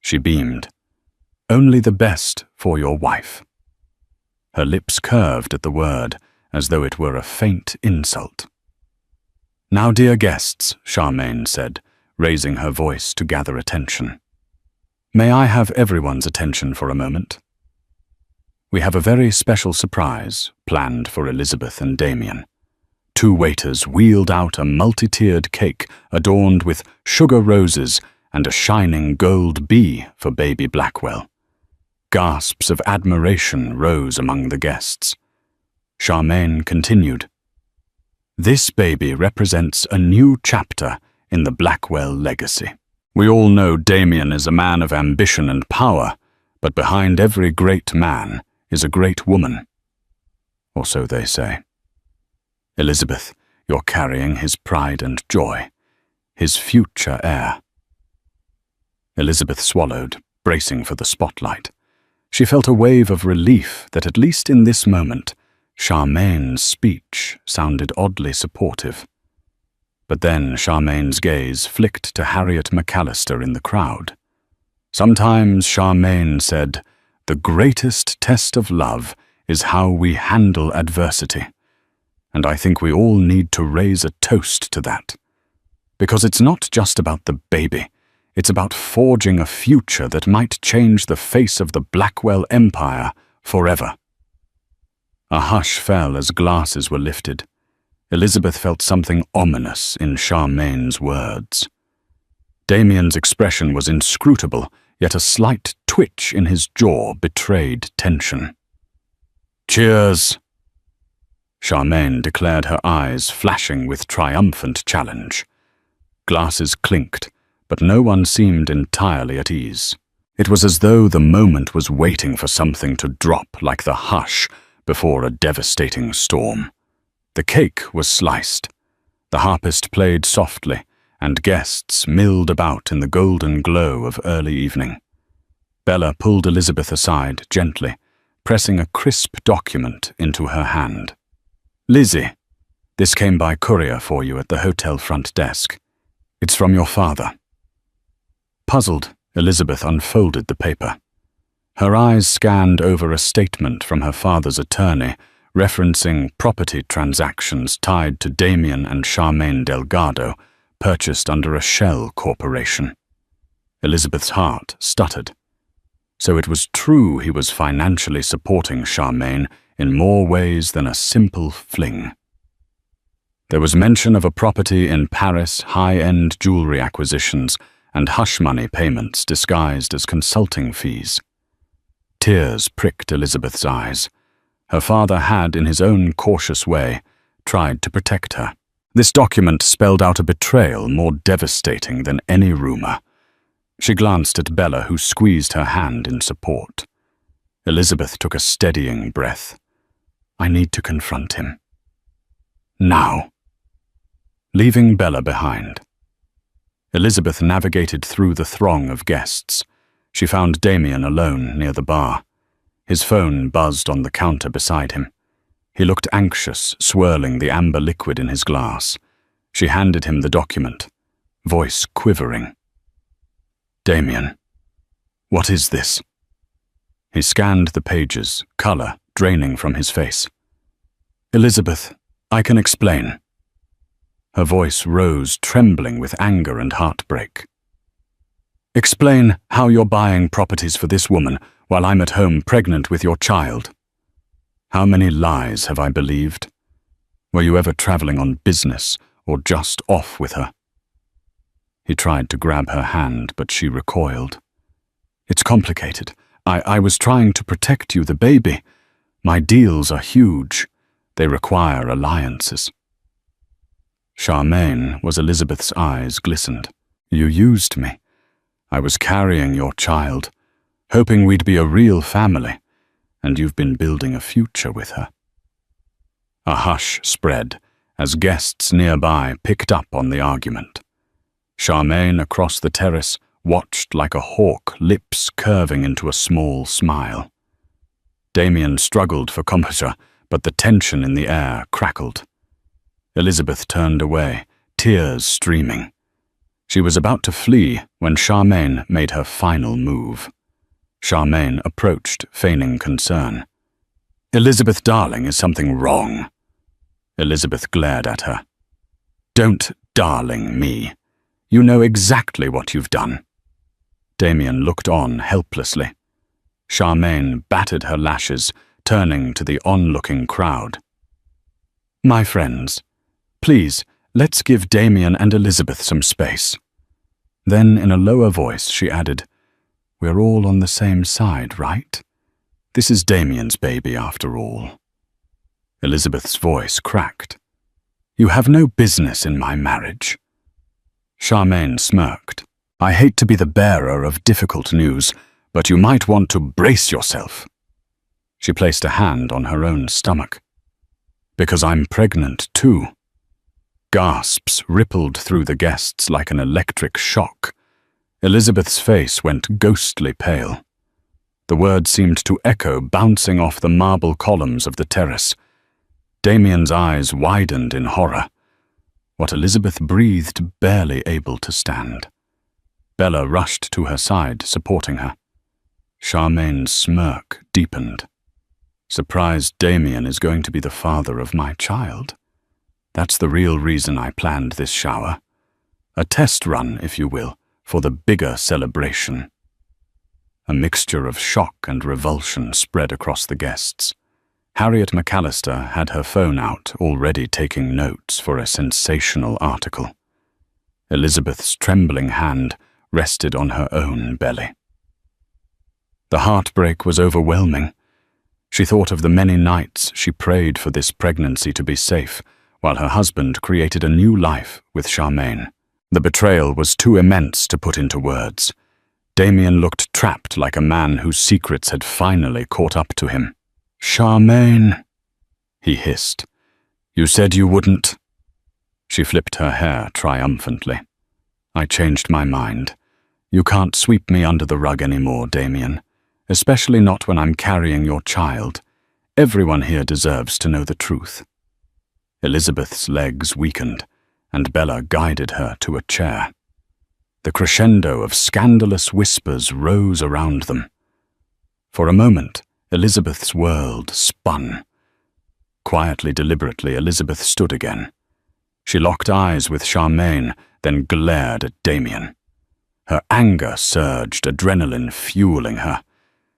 She beamed. "Only the best for your wife." Her lips curved at the word, as though it were a faint insult. "Now, dear guests," Charmaine said, raising her voice to gather attention. "May I have everyone's attention for a moment? We have a very special surprise planned for Elizabeth and Damien." Two waiters wheeled out a multi-tiered cake adorned with sugar roses and a shining gold bee for baby Blackwell. Gasps of admiration rose among the guests. Charmaine continued, "This baby represents a new chapter in the Blackwell legacy. We all know Damien is a man of ambition and power, but behind every great man is a great woman. Or so they say. Elizabeth, you're carrying his pride and joy, his future heir." Elizabeth swallowed, bracing for the spotlight. She felt a wave of relief that at least in this moment, Charmaine's speech sounded oddly supportive. But then Charmaine's gaze flicked to Harriet McAllister in the crowd. Sometimes, Charmaine said, "The greatest test of love is how we handle adversity." And I think we all need to raise a toast to that. Because it's not just about the baby. It's about forging a future that might change the face of the Blackwell Empire forever. A hush fell as glasses were lifted. Elizabeth felt something ominous in Charmaine's words. Damien's expression was inscrutable, yet a slight twitch in his jaw betrayed tension. "Cheers!" Charmaine declared, her eyes flashing with triumphant challenge. Glasses clinked, but no one seemed entirely at ease. It was as though the moment was waiting for something to drop like the hush before a devastating storm. The cake was sliced. The harpist played softly, and guests milled about in the golden glow of early evening. Bella pulled Elizabeth aside gently, pressing a crisp document into her hand. "Lizzie, this came by courier for you at the hotel front desk. It's from your father." Puzzled, Elizabeth unfolded the paper. Her eyes scanned over a statement from her father's attorney, referencing property transactions tied to Damien and Charmaine Delgado, purchased under a shell corporation. Elizabeth's heart stuttered. So it was true he was financially supporting Charmaine in more ways than a simple fling. There was mention of a property in Paris, high-end jewelry acquisitions, and hush-money payments disguised as consulting fees. Tears pricked Elizabeth's eyes. Her father had, in his own cautious way, tried to protect her. This document spelled out a betrayal more devastating than any rumor. She glanced at Bella, who squeezed her hand in support. Elizabeth took a steadying breath. "I need to confront him. Now." Leaving Bella behind, Elizabeth navigated through the throng of guests. She found Damien alone near the bar. His phone buzzed on the counter beside him. He looked anxious, swirling the amber liquid in his glass. She handed him the document, voice quivering. "Damien, what is this?" He scanned the pages, color draining from his face. "Elizabeth, I can explain." Her voice rose, trembling with anger and heartbreak. "Explain how you're buying properties for this woman while I'm at home pregnant with your child. How many lies have I believed? Were you ever traveling on business or just off with her?" He tried to grab her hand, but she recoiled. "It's complicated. I was trying to protect you, the baby. My deals are huge. They require alliances." Charmaine was Elizabeth's eyes glistened. "You used me. I was carrying your child, hoping we'd be a real family, and you've been building a future with her." A hush spread as guests nearby picked up on the argument. Charmaine across the terrace watched like a hawk, lips curving into a small smile. Damien struggled for composure, but the tension in the air crackled. Elizabeth turned away, tears streaming. She was about to flee when Charmaine made her final move. Charmaine approached, feigning concern. "Elizabeth, darling, is something wrong?" Elizabeth glared at her. "Don't darling me. You know exactly what you've done." Damien looked on helplessly. Charmaine battered her lashes, turning to the onlooking crowd. "My friends, please, let's give Damien and Elizabeth some space." Then, in a lower voice, she added, "We're all on the same side, right? This is Damien's baby, after all." Elizabeth's voice cracked. "You have no business in my marriage." Charmaine smirked. "I hate to be the bearer of difficult news, but you might want to brace yourself." She placed a hand on her own stomach. "Because I'm pregnant, too." Gasps rippled through the guests like an electric shock. Elizabeth's face went ghostly pale. The words seemed to echo, bouncing off the marble columns of the terrace. Damien's eyes widened in horror. What Elizabeth breathed, barely able to stand. Bella rushed to her side, supporting her. Charmaine's smirk deepened. "Surprised Damien is going to be the father of my child. That's the real reason I planned this shower. A test run, if you will, for the bigger celebration." A mixture of shock and revulsion spread across the guests. Harriet McAllister had her phone out, already taking notes for a sensational article. Elizabeth's trembling hand rested on her own belly. The heartbreak was overwhelming. She thought of the many nights she prayed for this pregnancy to be safe, while her husband created a new life with Charmaine. The betrayal was too immense to put into words. Damien looked trapped, like a man whose secrets had finally caught up to him. "Charmaine," he hissed. "You said you wouldn't." She flipped her hair triumphantly. "I changed my mind. You can't sweep me under the rug anymore, Damien, especially not when I'm carrying your child. Everyone here deserves to know the truth." Elizabeth's legs weakened, and Bella guided her to a chair. The crescendo of scandalous whispers rose around them. For a moment, Elizabeth's world spun. Quietly, deliberately, Elizabeth stood again. She locked eyes with Charmaine, then glared at Damien. Her anger surged, adrenaline fueling her.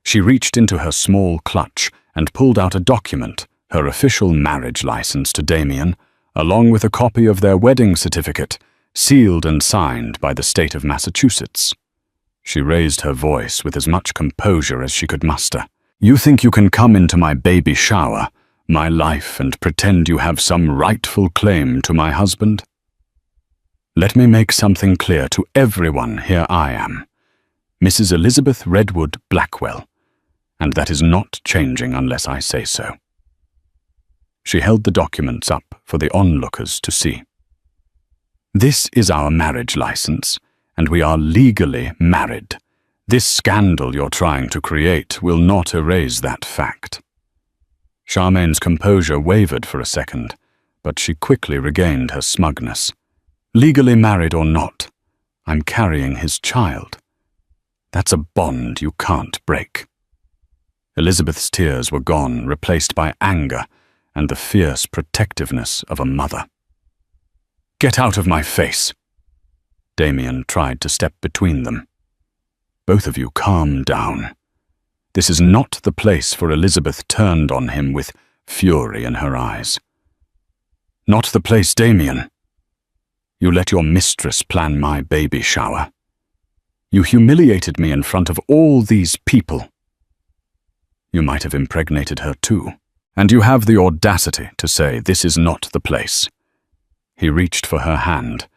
She reached into her small clutch and pulled out a document, her official marriage license to Damien, along with a copy of their wedding certificate, sealed and signed by the state of Massachusetts. She raised her voice with as much composure as she could muster. "You think you can come into my baby shower, my life, and pretend you have some rightful claim to my husband? Let me make something clear to everyone. Here I am, Mrs. Elizabeth Redwood Blackwell, and that is not changing unless I say so." She held the documents up for the onlookers to see. "This is our marriage license. and we are legally married. This scandal you're trying to create will not erase that fact." Charmaine's composure wavered for a second, but she quickly regained her smugness. "Legally married or not, I'm carrying his child. That's a bond you can't break." Elizabeth's tears were gone, replaced by anger and the fierce protectiveness of a mother. "Get out of my face!" Damien tried to step between them. "Both of you calm down. This is not the place for..." Elizabeth turned on him with fury in her eyes. "Not the place, Damien. You let your mistress plan my baby shower. You humiliated me in front of all these people. You might have impregnated her too, and you have the audacity to say this is not the place." He reached for her hand,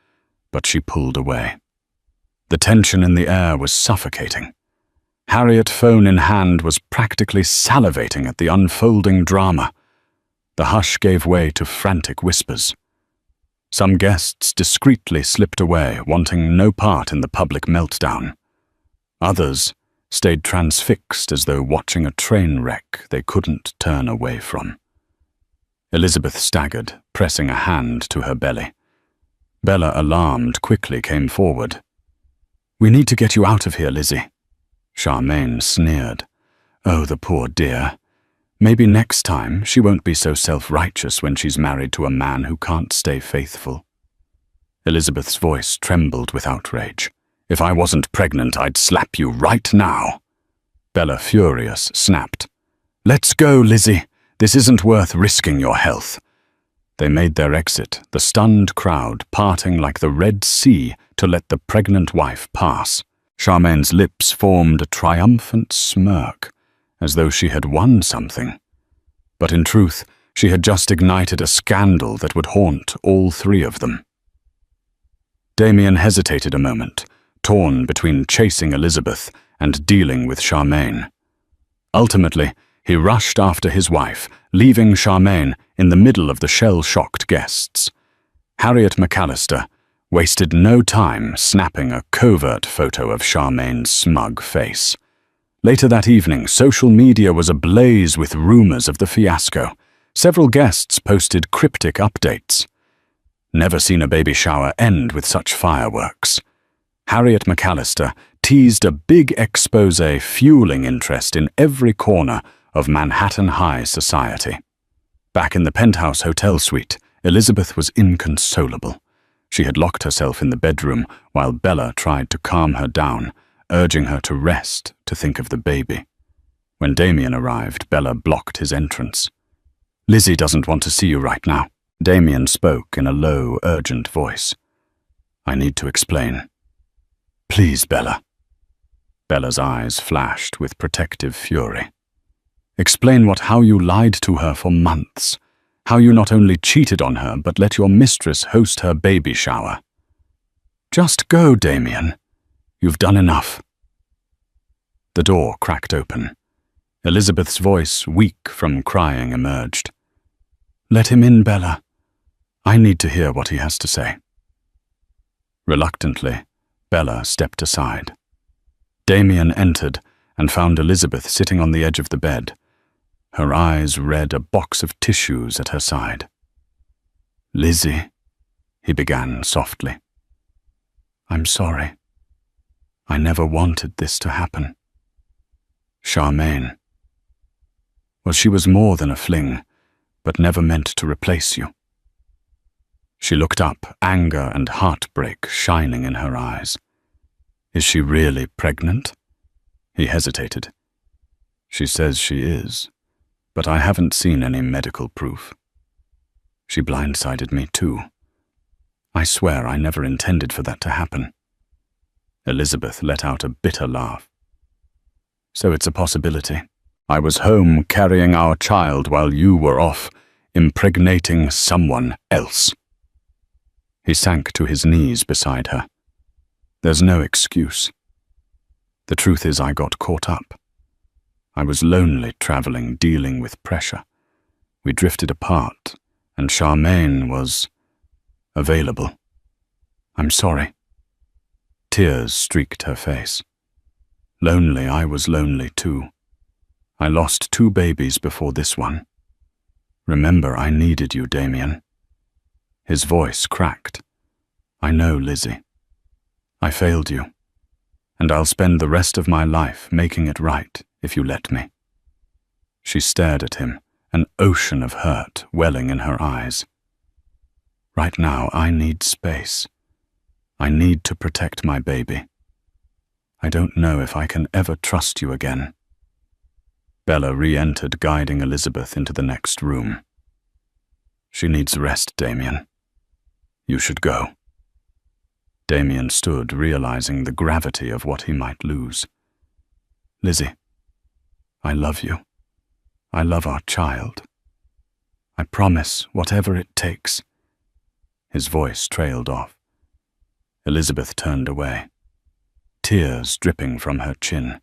but she pulled away. The tension in the air was suffocating. Harriet, phone in hand, was practically salivating at the unfolding drama. The hush gave way to frantic whispers. Some guests discreetly slipped away, wanting no part in the public meltdown. Others stayed transfixed as though watching a train wreck they couldn't turn away from. Elizabeth staggered, pressing a hand to her belly. Bella, alarmed, quickly came forward. "We need to get you out of here, Lizzie." Charmaine sneered. "Oh, the poor dear. Maybe next time she won't be so self-righteous when she's married to a man who can't stay faithful." Elizabeth's voice trembled with outrage. "If I wasn't pregnant, I'd slap you right now." Bella, furious, snapped. "Let's go, Lizzie. This isn't worth risking your health." They made their exit, the stunned crowd parting like the Red Sea to let the pregnant wife pass. Charmaine's lips formed a triumphant smirk, as though she had won something. But in truth, she had just ignited a scandal that would haunt all three of them. Damien hesitated a moment, torn between chasing Elizabeth and dealing with Charmaine. Ultimately, he rushed after his wife, leaving Charmaine in the middle of the shell-shocked guests. Harriet McAllister wasted no time snapping a covert photo of Charmaine's smug face. Later that evening, social media was ablaze with rumors of the fiasco. Several guests posted cryptic updates. "Never seen a baby shower end with such fireworks." Harriet McAllister teased a big expose fueling interest in every corner of Manhattan high society. Back in the penthouse hotel suite, Elizabeth was inconsolable. She had locked herself in the bedroom while Bella tried to calm her down, urging her to rest, to think of the baby. When Damien arrived, Bella blocked his entrance. "Lizzie doesn't want to see you right now." Damien spoke in a low, urgent voice. "I need to explain." "Please, Bella." Bella's eyes flashed with protective fury. "Explain how you lied to her for months. How you not only cheated on her, but let your mistress host her baby shower." "Just go, Damien. You've done enough." The door cracked open. Elizabeth's voice, weak from crying, emerged. "Let him in, Bella. I need to hear what he has to say." Reluctantly, Bella stepped aside. Damien entered and found Elizabeth sitting on the edge of the bed. Her eyes read a box of tissues at her side. "Lizzie," he began softly. "I'm sorry. I never wanted this to happen." "Charmaine. Well, she was more than a fling, but never meant to replace you." She looked up, anger and heartbreak shining in her eyes. "Is she really pregnant?" He hesitated. "She says she is, but I haven't seen any medical proof. She blindsided me too. I swear I never intended for that to happen." Elizabeth let out a bitter laugh. "So it's a possibility. I was home carrying our child while you were off impregnating someone else." He sank to his knees beside her. "There's no excuse. The truth is I got caught up. I was lonely traveling, dealing with pressure. We drifted apart, and Charmaine was available. I'm sorry." Tears streaked her face. Lonely, I was lonely too. I lost 2 babies before this one. Remember, I needed you, Damien. His voice cracked. I know, Lizzie. I failed you, and I'll spend the rest of my life making it right if you let me. She stared at him, an ocean of hurt welling in her eyes. Right now, I need space. I need to protect my baby. I don't know if I can ever trust you again. Bella re-entered, guiding Elizabeth into the next room. She needs rest, Damien. You should go. Damien stood, realizing the gravity of what he might lose. Lizzie, I love you. I love our child. I promise, whatever it takes. His voice trailed off. Elizabeth turned away, tears dripping from her chin.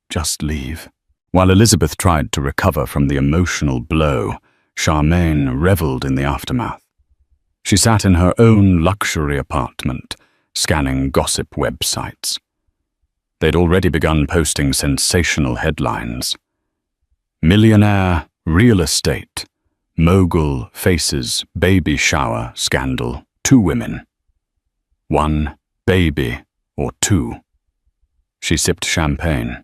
Just leave. While Elizabeth tried to recover from the emotional blow, Charmaine reveled in the aftermath. She sat in her own luxury apartment, scanning gossip websites. They'd already begun posting sensational headlines. Millionaire, real estate, mogul faces baby shower scandal, 2 women. 1 baby or 2. She sipped champagne.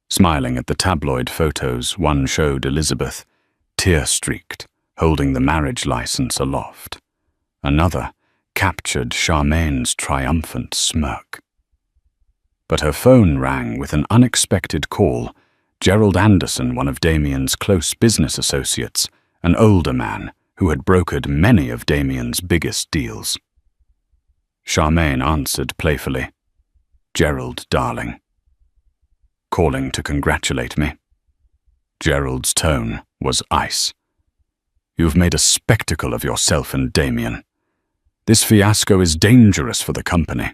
Smiling at the tabloid photos, one showed Elizabeth, tear-streaked, holding the marriage license aloft. Another captured Charmaine's triumphant smirk. But her phone rang with an unexpected call. Gerald Anderson, one of Damien's close business associates, an older man who had brokered many of Damien's biggest deals. Charmaine answered playfully, Gerald, darling. Calling to congratulate me. Gerald's tone was ice. You've made a spectacle of yourself and Damien. This fiasco is dangerous for the company.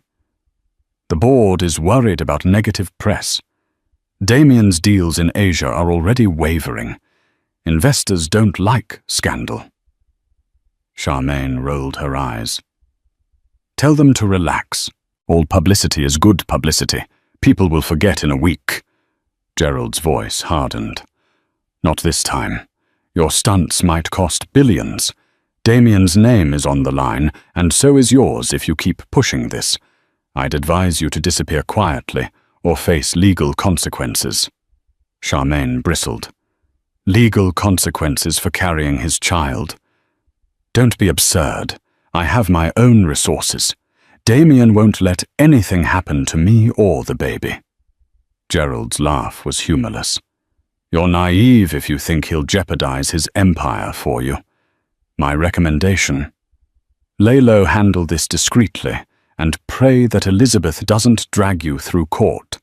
The board is worried about negative press. Damien's deals in Asia are already wavering. Investors don't like scandal. Charmaine rolled her eyes. Tell them to relax. All publicity is good publicity. People will forget in a week. Gerald's voice hardened. Not this time. Your stunts might cost billions. Damien's name is on the line, and so is yours if you keep pushing this. I'd advise you to disappear quietly or face legal consequences. Charmaine bristled. Legal consequences for carrying his child. Don't be absurd. I have my own resources. Damien won't let anything happen to me or the baby. Gerald's laugh was humorless. You're naive if you think he'll jeopardize his empire for you. My recommendation: lay low, handle this discreetly, and pray that Elizabeth doesn't drag you through court.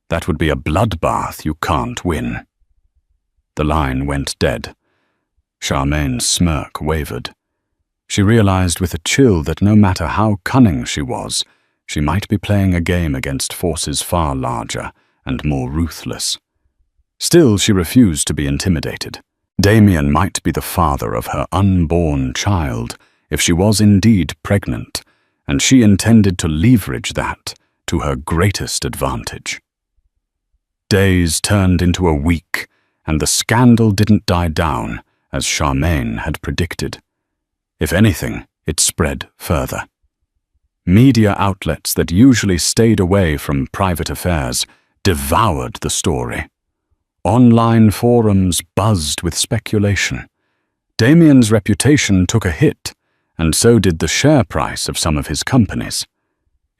That would be a bloodbath you can't win. The line went dead. Charmaine's smirk wavered. She realized with a chill that no matter how cunning she was, she might be playing a game against forces far larger and more ruthless. Still, she refused to be intimidated. Damien might be the father of her unborn child if she was indeed pregnant, and she intended to leverage that to her greatest advantage. Days turned into a week, and the scandal didn't die down, as Charmaine had predicted. If anything, it spread further. Media outlets that usually stayed away from private affairs devoured the story. Online forums buzzed with speculation. Damien's reputation took a hit, and so did the share price of some of his companies.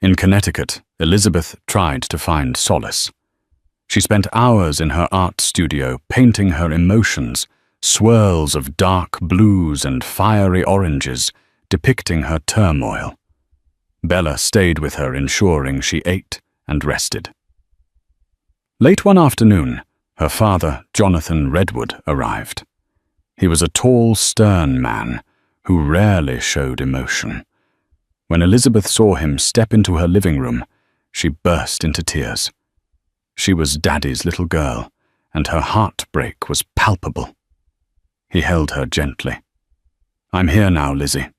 In Connecticut, Elizabeth tried to find solace. She spent hours in her art studio painting her emotions, swirls of dark blues and fiery oranges depicting her turmoil. Bella stayed with her, ensuring she ate and rested. Late one afternoon, her father, Jonathan Redwood, arrived. He was a tall, stern man who rarely showed emotion. When Elizabeth saw him step into her living room, she burst into tears. She was Daddy's little girl, and her heartbreak was palpable. He held her gently. I'm here now, Lizzie.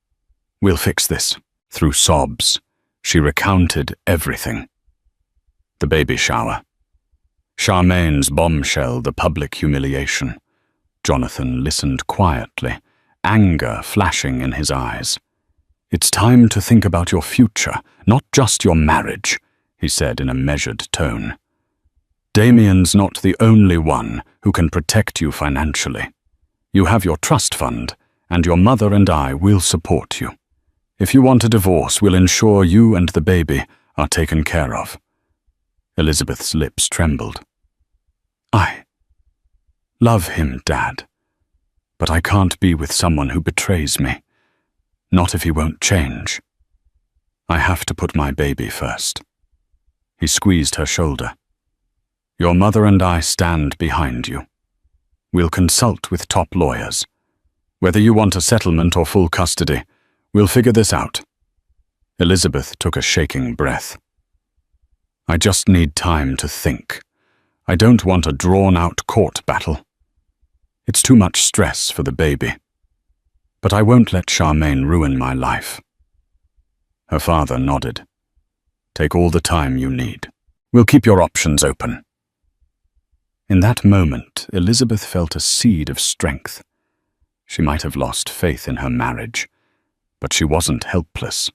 We'll fix this. Through sobs, She recounted everything. The baby shower. Charmaine's bombshell, the public humiliation. Jonathan listened quietly, anger flashing in his eyes. "It's time to think about your future, not just your marriage," he said in a measured tone. "Damien's not the only one who can protect you financially. You have your trust fund, and your mother and I will support you. If you want a divorce, we'll ensure you and the baby are taken care of." Elizabeth's lips trembled. "I love him, Dad, but I can't be with someone who betrays me. Not if he won't change. I have to put my baby first." He squeezed her shoulder. "Your mother and I stand behind you. We'll consult with top lawyers. Whether you want a settlement or full custody, we'll figure this out." Elizabeth took a shaking breath. "I just need time to think. I don't want a drawn-out court battle. It's too much stress for the baby. But I won't let Charmaine ruin my life." Her father nodded. "Take all the time you need. We'll keep your options open." In that moment, Elizabeth felt a seed of strength. She might have lost faith in her marriage, but she wasn't helpless.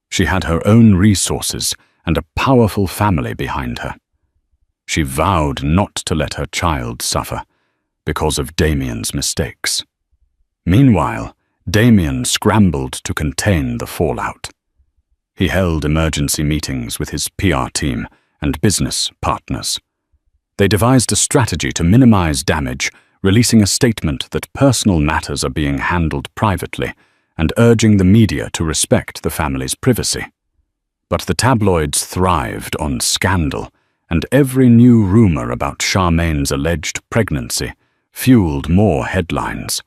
She had her own resources and a powerful family behind her. She vowed not to let her child suffer because of Damien's mistakes. Meanwhile, Damien scrambled to contain the fallout. He held emergency meetings with his PR team and business partners. They devised a strategy to minimize damage, releasing a statement that personal matters are being handled privately and urging the media to respect the family's privacy. But the tabloids thrived on scandal, and every new rumor about Charmaine's alleged pregnancy fueled more headlines.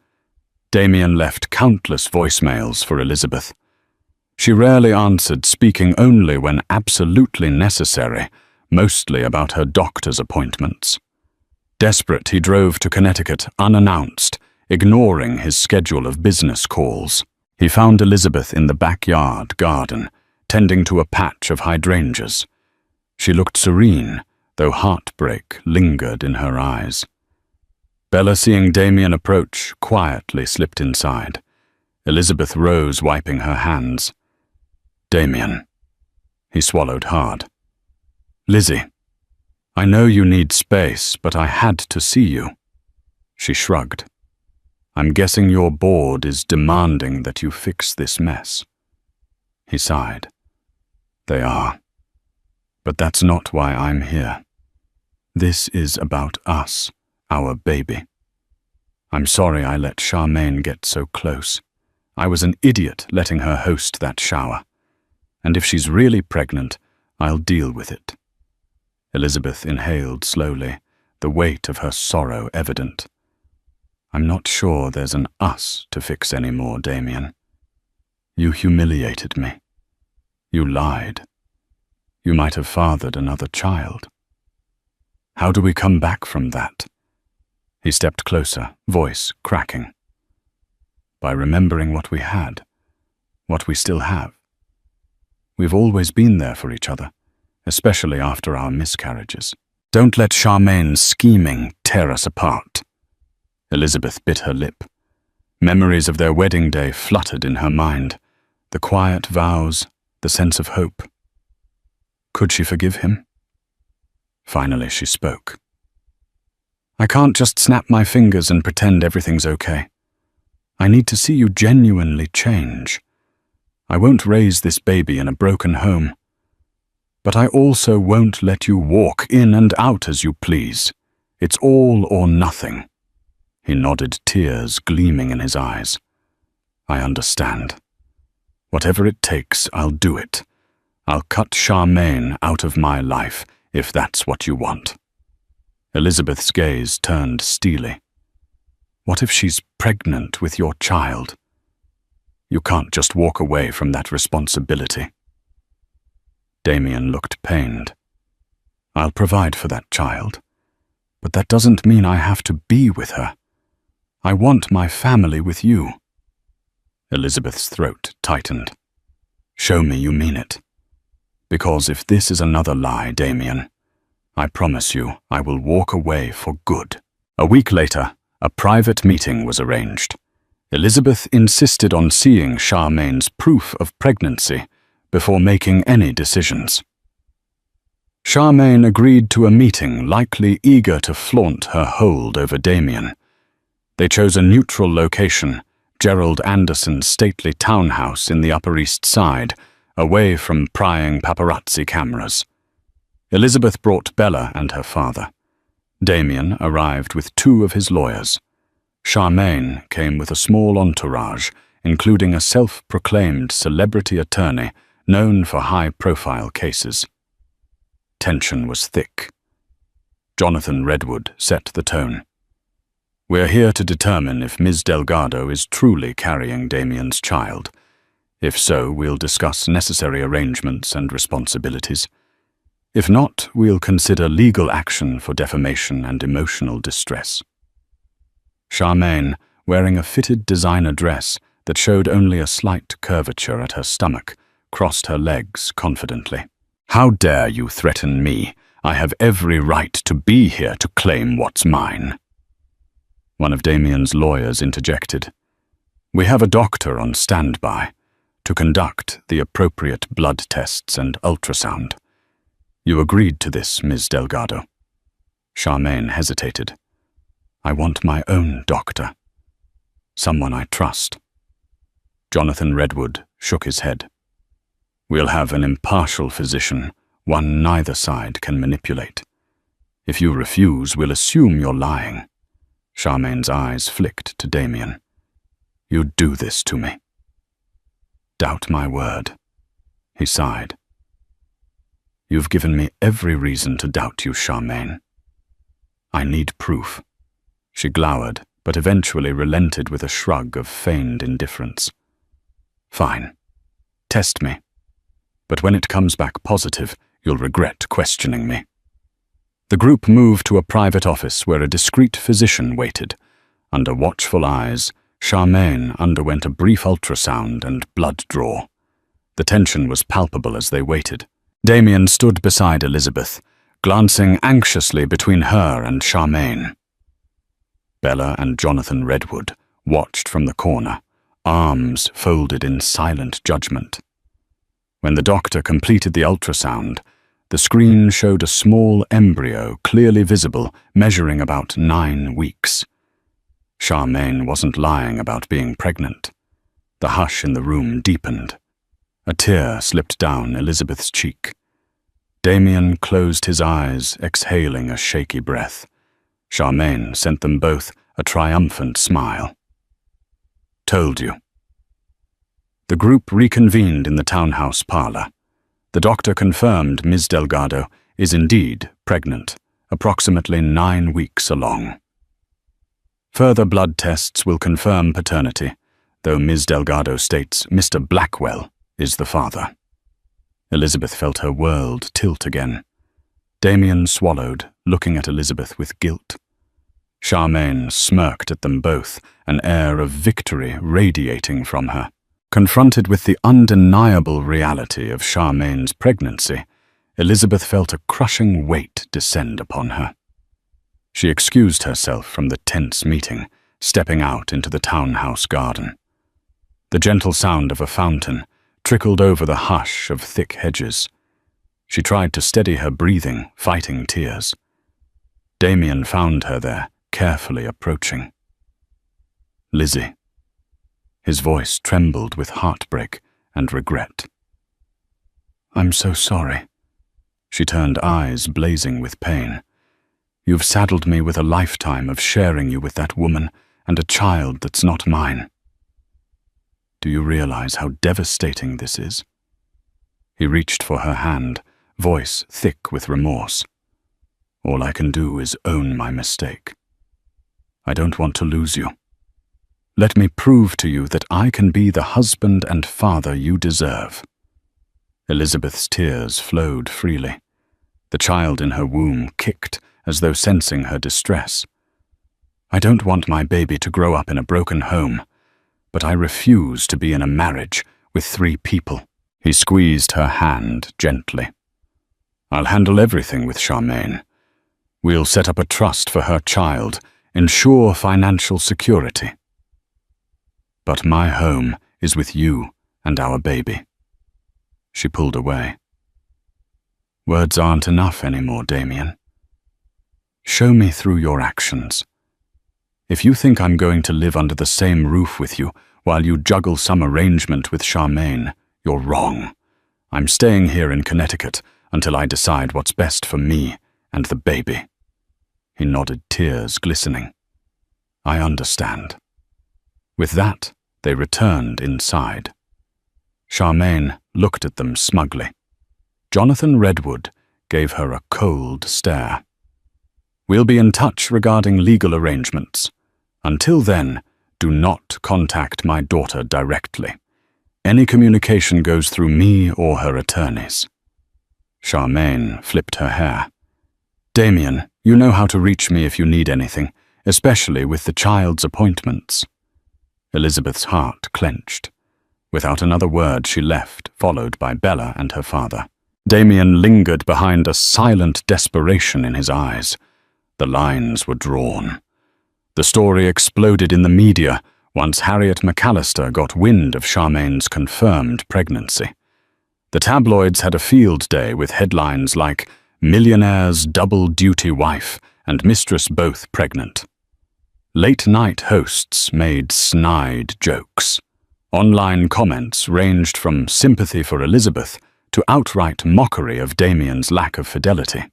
Damien left countless voicemails for Elizabeth. She rarely answered, speaking only when absolutely necessary, mostly about her doctor's appointments. Desperate, he drove to Connecticut unannounced, ignoring his schedule of business calls. He found Elizabeth in the backyard garden, tending to a patch of hydrangeas. She looked serene, though heartbreak lingered in her eyes. Bella, seeing Damien approach, quietly slipped inside. Elizabeth rose, wiping her hands. "Damien." He swallowed hard. "Lizzie, I know you need space, but I had to see you." She shrugged. "I'm guessing your board is demanding that you fix this mess." He sighed. "They are. But that's not why I'm here. This is about us, our baby. I'm sorry I let Charmaine get so close. I was an idiot letting her host that shower. And if she's really pregnant, I'll deal with it." Elizabeth inhaled slowly, the weight of her sorrow evident. "I'm not sure there's an us to fix anymore, Damien. You humiliated me. You lied. You might have fathered another child. How do we come back from that?" He stepped closer, voice cracking. "By remembering what we had, what we still have. We've always been there for each other, especially after our miscarriages. Don't let Charmaine's scheming tear us apart." Elizabeth bit her lip. Memories of their wedding day fluttered in her mind, the quiet vows, the sense of hope. Could she forgive him? Finally she spoke. "I can't just snap my fingers and pretend everything's okay. I need to see you genuinely change. I won't raise this baby in a broken home. But I also won't let you walk in and out as you please. It's all or nothing." He nodded, tears gleaming in his eyes. "I understand. Whatever it takes, I'll do it. I'll cut Charmaine out of my life, if that's what you want." Elizabeth's gaze turned steely. "What if she's pregnant with your child? You can't just walk away from that responsibility." Damien looked pained. "I'll provide for that child, but that doesn't mean I have to be with her. I want my family with you." Elizabeth's throat tightened. "Show me you mean it." Because if this is another lie, Damien, I promise you I will walk away for good. A week later, a private meeting was arranged. Elizabeth insisted on seeing Charmaine's proof of pregnancy before making any decisions. Charmaine agreed to a meeting, likely eager to flaunt her hold over Damien. They chose a neutral location, Gerald Anderson's stately townhouse in the Upper East Side, away from prying paparazzi cameras. Elizabeth brought Bella and her father. Damien arrived with 2 of his lawyers. Charmaine came with a small entourage, including a self-proclaimed celebrity attorney known for high-profile cases. Tension was thick. Jonathan Redwood set the tone. "We're here to determine if Ms. Delgado is truly carrying Damien's child. If so, we'll discuss necessary arrangements and responsibilities. If not, we'll consider legal action for defamation and emotional distress." Charmaine, wearing a fitted designer dress that showed only a slight curvature at her stomach, crossed her legs confidently. "How dare you threaten me? I have every right to be here to claim what's mine." One of Damien's lawyers interjected. "We have a doctor on standby to conduct the appropriate blood tests and ultrasound. You agreed to this, Ms. Delgado." Charmaine hesitated. "I want my own doctor. Someone I trust." Jonathan Redwood shook his head. "We'll have an impartial physician, one neither side can manipulate. If you refuse, we'll assume you're lying." Charmaine's eyes flicked to Damien. "You'd do this to me." "Doubt my word," he sighed. "You've given me every reason to doubt you, Charmaine. I need proof." She glowered, but eventually relented with a shrug of feigned indifference. "Fine. Test me. But when it comes back positive, you'll regret questioning me." The group moved to a private office where a discreet physician waited. Under watchful eyes, Charmaine underwent a brief ultrasound and blood draw. The tension was palpable as they waited. Damien stood beside Elizabeth, glancing anxiously between her and Charmaine. Bella and Jonathan Redwood watched from the corner, arms folded in silent judgment. When the doctor completed the ultrasound, the screen showed a small embryo clearly visible, measuring about 9 weeks. Charmaine wasn't lying about being pregnant. The hush in the room deepened. A tear slipped down Elizabeth's cheek. Damien closed his eyes, exhaling a shaky breath. Charmaine sent them both a triumphant smile. "Told you." The group reconvened in the townhouse parlor. The doctor confirmed Ms. Delgado is indeed pregnant, approximately 9 weeks along. Further blood tests will confirm paternity, though Ms. Delgado states Mr. Blackwell is the father. Elizabeth felt her world tilt again. Damien swallowed, looking at Elizabeth with guilt. Charmaine smirked at them both, an air of victory radiating from her. Confronted with the undeniable reality of Charmaine's pregnancy, Elizabeth felt a crushing weight descend upon her. She excused herself from the tense meeting, stepping out into the townhouse garden. The gentle sound of a fountain trickled over the hush of thick hedges. She tried to steady her breathing, fighting tears. Damien found her there, carefully approaching. "Lizzie." His voice trembled with heartbreak and regret. "I'm so sorry." She turned eyes blazing with pain. "You've saddled me with a lifetime of sharing you with that woman and a child that's not mine. Do you realize how devastating this is?" He reached for her hand, voice thick with remorse. "All I can do is own my mistake. I don't want to lose you. Let me prove to you that I can be the husband and father you deserve." Elizabeth's tears flowed freely. The child in her womb kicked as though sensing her distress. "I don't want my baby to grow up in a broken home, but I refuse to be in a marriage with 3 people." He squeezed her hand gently. I'll handle everything with Charmaine. We'll set up a trust for her child, ensure financial security. But my home is with you and our baby. She pulled away. Words aren't enough anymore, Damien. Show me through your actions. If you think I'm going to live under the same roof with you while you juggle some arrangement with Charmaine, you're wrong. I'm staying here in Connecticut until I decide what's best for me and the baby. He nodded, tears glistening. I understand. With that, they returned inside. Charmaine looked at them smugly. Jonathan Redwood gave her a cold stare. We'll be in touch regarding legal arrangements. Until then, do not contact my daughter directly. Any communication goes through me or her attorneys. Charmaine flipped her hair. Damien, you know how to reach me if you need anything, especially with the child's appointments. Elizabeth's heart clenched. Without another word, she left, followed by Bella and her father. Damien lingered behind a silent desperation in his eyes. The lines were drawn. The story exploded in the media once Harriet McAllister got wind of Charmaine's confirmed pregnancy. The tabloids had a field day with headlines like "Millionaire's double-duty wife" and "Mistress both pregnant." Late-night hosts made snide jokes. Online comments ranged from sympathy for Elizabeth to outright mockery of Damien's lack of fidelity.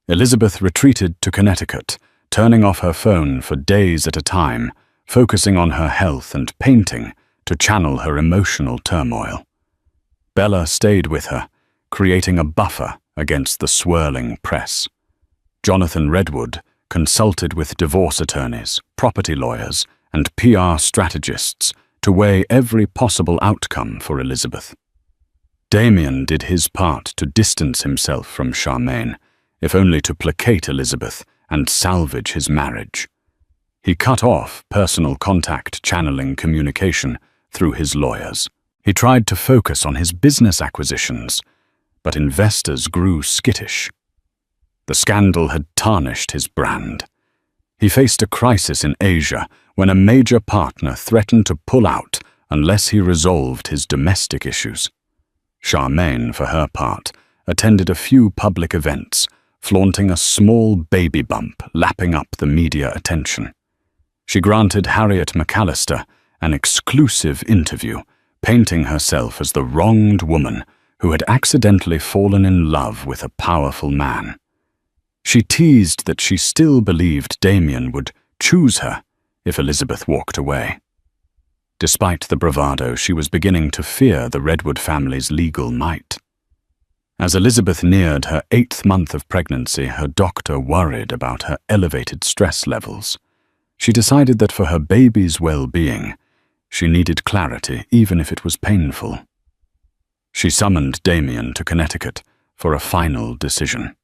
Elizabeth retreated to Connecticut, turning off her phone for days at a time, focusing on her health and painting to channel her emotional turmoil. Bella stayed with her, creating a buffer against the swirling press. Jonathan Redwood consulted with divorce attorneys, property lawyers, and PR strategists to weigh every possible outcome for Elizabeth. Damien did his part to distance himself from Charmaine, if only to placate Elizabeth and salvage his marriage. He cut off personal contact channeling communication through his lawyers. He tried to focus on his business acquisitions, but investors grew skittish. The scandal had tarnished his brand. He faced a crisis in Asia when a major partner threatened to pull out unless he resolved his domestic issues. Charmaine, for her part, attended a few public events, flaunting a small baby bump lapping up the media attention. She granted Harriet McAllister an exclusive interview, painting herself as the wronged woman who had accidentally fallen in love with a powerful man. She teased that she still believed Damien would choose her if Elizabeth walked away. Despite the bravado, she was beginning to fear the Redwood family's legal might. As Elizabeth neared her 8th month of pregnancy, her doctor worried about her elevated stress levels. She decided that for her baby's well-being, she needed clarity, even if it was painful. She summoned Damien to Connecticut for a final decision.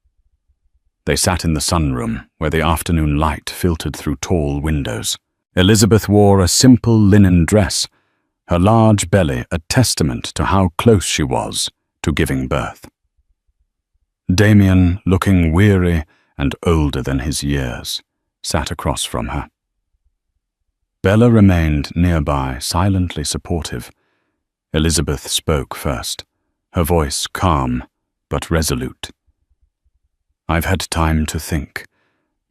They sat in the sunroom, where the afternoon light filtered through tall windows. Elizabeth wore a simple linen dress, her large belly a testament to how close she was to giving birth. Damien, looking weary and older than his years, sat across from her. Bella remained nearby, silently supportive. Elizabeth spoke first, her voice calm but resolute. I've had time to think.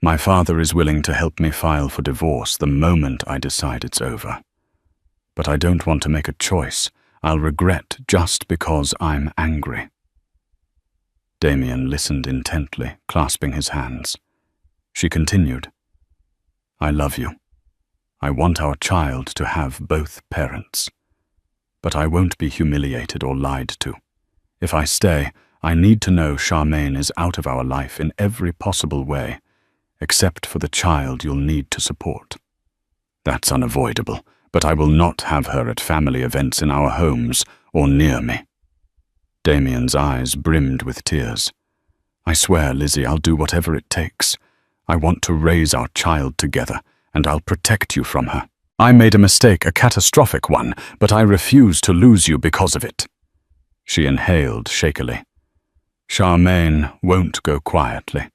My father is willing to help me file for divorce the moment I decide it's over. But I don't want to make a choice I'll regret just because I'm angry. Damien listened intently, clasping his hands. She continued, I love you. I want our child to have both parents. But I won't be humiliated or lied to. If I stay, I need to know Charmaine is out of our life in every possible way, except for the child you'll need to support. That's unavoidable, but I will not have her at family events in our homes or near me. Damien's eyes brimmed with tears. I swear, Lizzie, I'll do whatever it takes. I want to raise our child together, and I'll protect you from her. I made a mistake, a catastrophic one, but I refuse to lose you because of it. She inhaled shakily. Charmaine won't go quietly.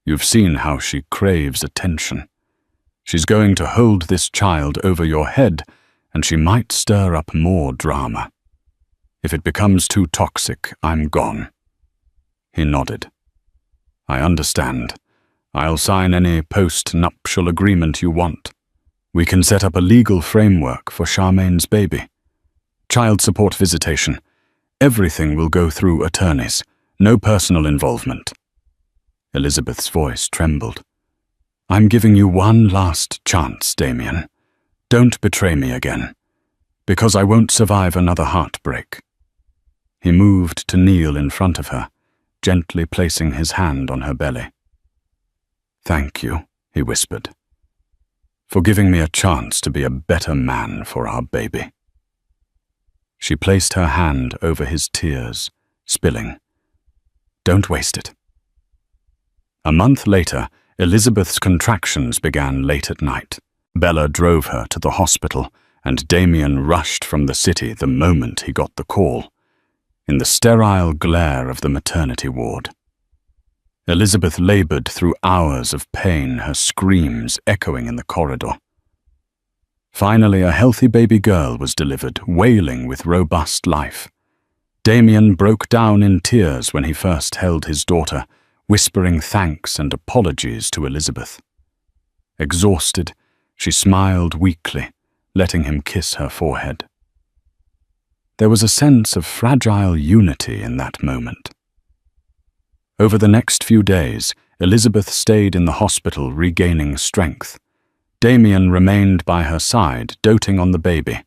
You've seen how she craves attention. She's going to hold this child over your head, and she might stir up more drama. If it becomes too toxic, I'm gone. He nodded. I understand. I'll sign any post-nuptial agreement you want. We can set up a legal framework for Charmaine's baby. Child support visitation. Everything will go through attorneys. No personal involvement. Elizabeth's voice trembled. I'm giving you one last chance, Damien. Don't betray me again, because I won't survive another heartbreak. He moved to kneel in front of her, gently placing his hand on her belly. Thank you, he whispered, for giving me a chance to be a better man for our baby. She placed her hand over his tears, spilling. Don't waste it. A month later, Elizabeth's contractions began late at night. Bella drove her to the hospital, and Damien rushed from the city the moment he got the call, in the sterile glare of the maternity ward. Elizabeth labored through hours of pain, her screams echoing in the corridor. Finally, a healthy baby girl was delivered, wailing with robust life. Damien broke down in tears when he first held his daughter, whispering thanks and apologies to Elizabeth. Exhausted, she smiled weakly, letting him kiss her forehead. There was a sense of fragile unity in that moment. Over the next few days, Elizabeth stayed in the hospital regaining strength. Damien remained by her side, doting on the baby.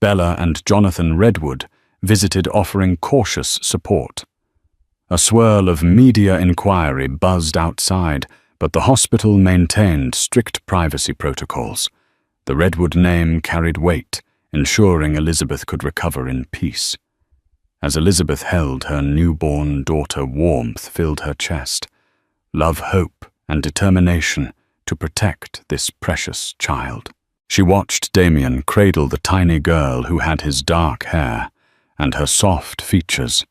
Bella and Jonathan Redwood visited, offering cautious support. A swirl of media inquiry buzzed outside, but the hospital maintained strict privacy protocols. The Redwood name carried weight, ensuring Elizabeth could recover in peace. As Elizabeth held her newborn daughter, warmth filled her chest. Love, hope, and determination to protect this precious child. She watched Damien cradle the tiny girl who had his dark hair and her soft features.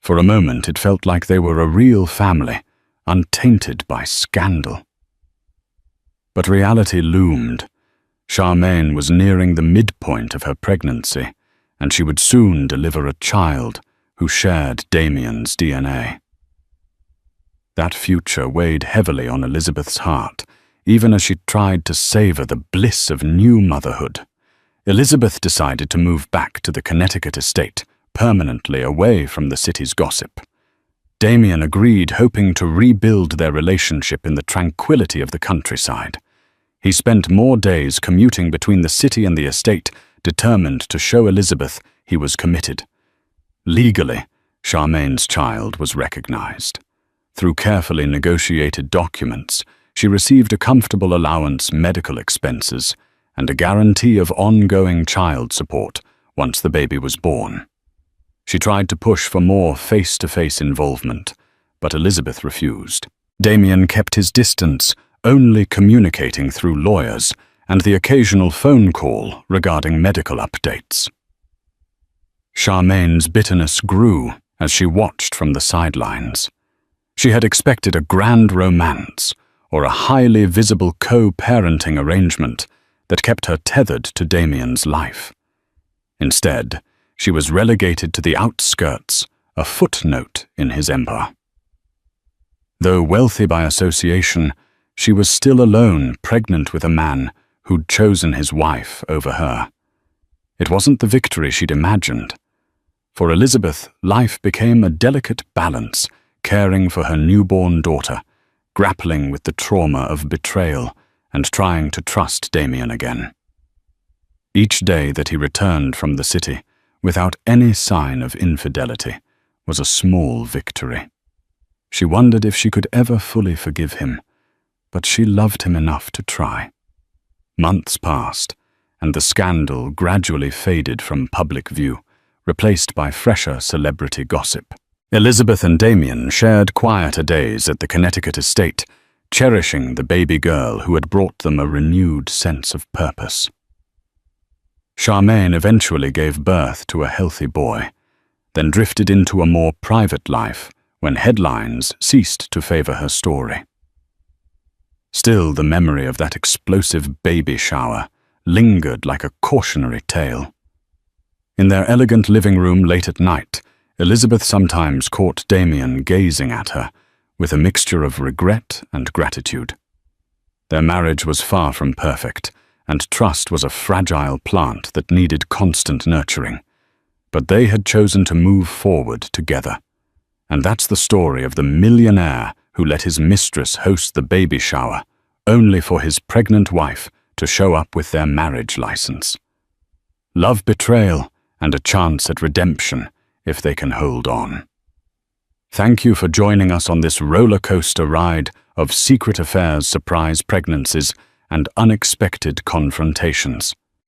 For a moment it felt like they were a real family, untainted by scandal. But reality loomed. Charmaine was nearing the midpoint of her pregnancy, and she would soon deliver a child who shared Damien's DNA. That future weighed heavily on Elizabeth's heart, even as she tried to savor the bliss of new motherhood. Elizabeth decided to move back to the Connecticut estate, permanently away from the city's gossip. Damien agreed, hoping to rebuild their relationship in the tranquility of the countryside. He spent more days commuting between the city and the estate, determined to show Elizabeth he was committed. Legally, Charmaine's child was recognized. Through carefully negotiated documents, she received a comfortable allowance, medical expenses, and a guarantee of ongoing child support once the baby was born. She tried to push for more face-to-face involvement, but Elizabeth refused. Damien kept his distance, only communicating through lawyers and the occasional phone call regarding medical updates. Charmaine's bitterness grew as she watched from the sidelines. She had expected a grand romance or a highly visible co-parenting arrangement that kept her tethered to Damien's life. Instead, she was relegated to the outskirts, a footnote in his empire. Though wealthy by association, she was still alone, pregnant with a man who'd chosen his wife over her. It wasn't the victory she'd imagined. For Elizabeth, life became a delicate balance, caring for her newborn daughter, grappling with the trauma of betrayal, and trying to trust Damien again. Each day that he returned from the city, without any sign of infidelity, was a small victory. She wondered if she could ever fully forgive him, but she loved him enough to try. Months passed, and the scandal gradually faded from public view, replaced by fresher celebrity gossip. Elizabeth and Damien shared quieter days at the Connecticut estate, cherishing the baby girl who had brought them a renewed sense of purpose. Charmaine eventually gave birth to a healthy boy. then drifted into a more private life when headlines ceased to favor her story. Still, the memory of that explosive baby shower lingered like a cautionary tale. In their elegant living room late at night, Elizabeth sometimes caught Damien gazing at her with a mixture of regret and gratitude. Their marriage was far from perfect, and trust was a fragile plant that needed constant nurturing. But they had chosen to move forward together. And that's the story of the millionaire who let his mistress host the baby shower, only for his pregnant wife to show up with their marriage license. Love betrayal and a chance at redemption if they can hold on. Thank you for joining us on this roller coaster ride of secret affairs, surprise pregnancies, and unexpected confrontations.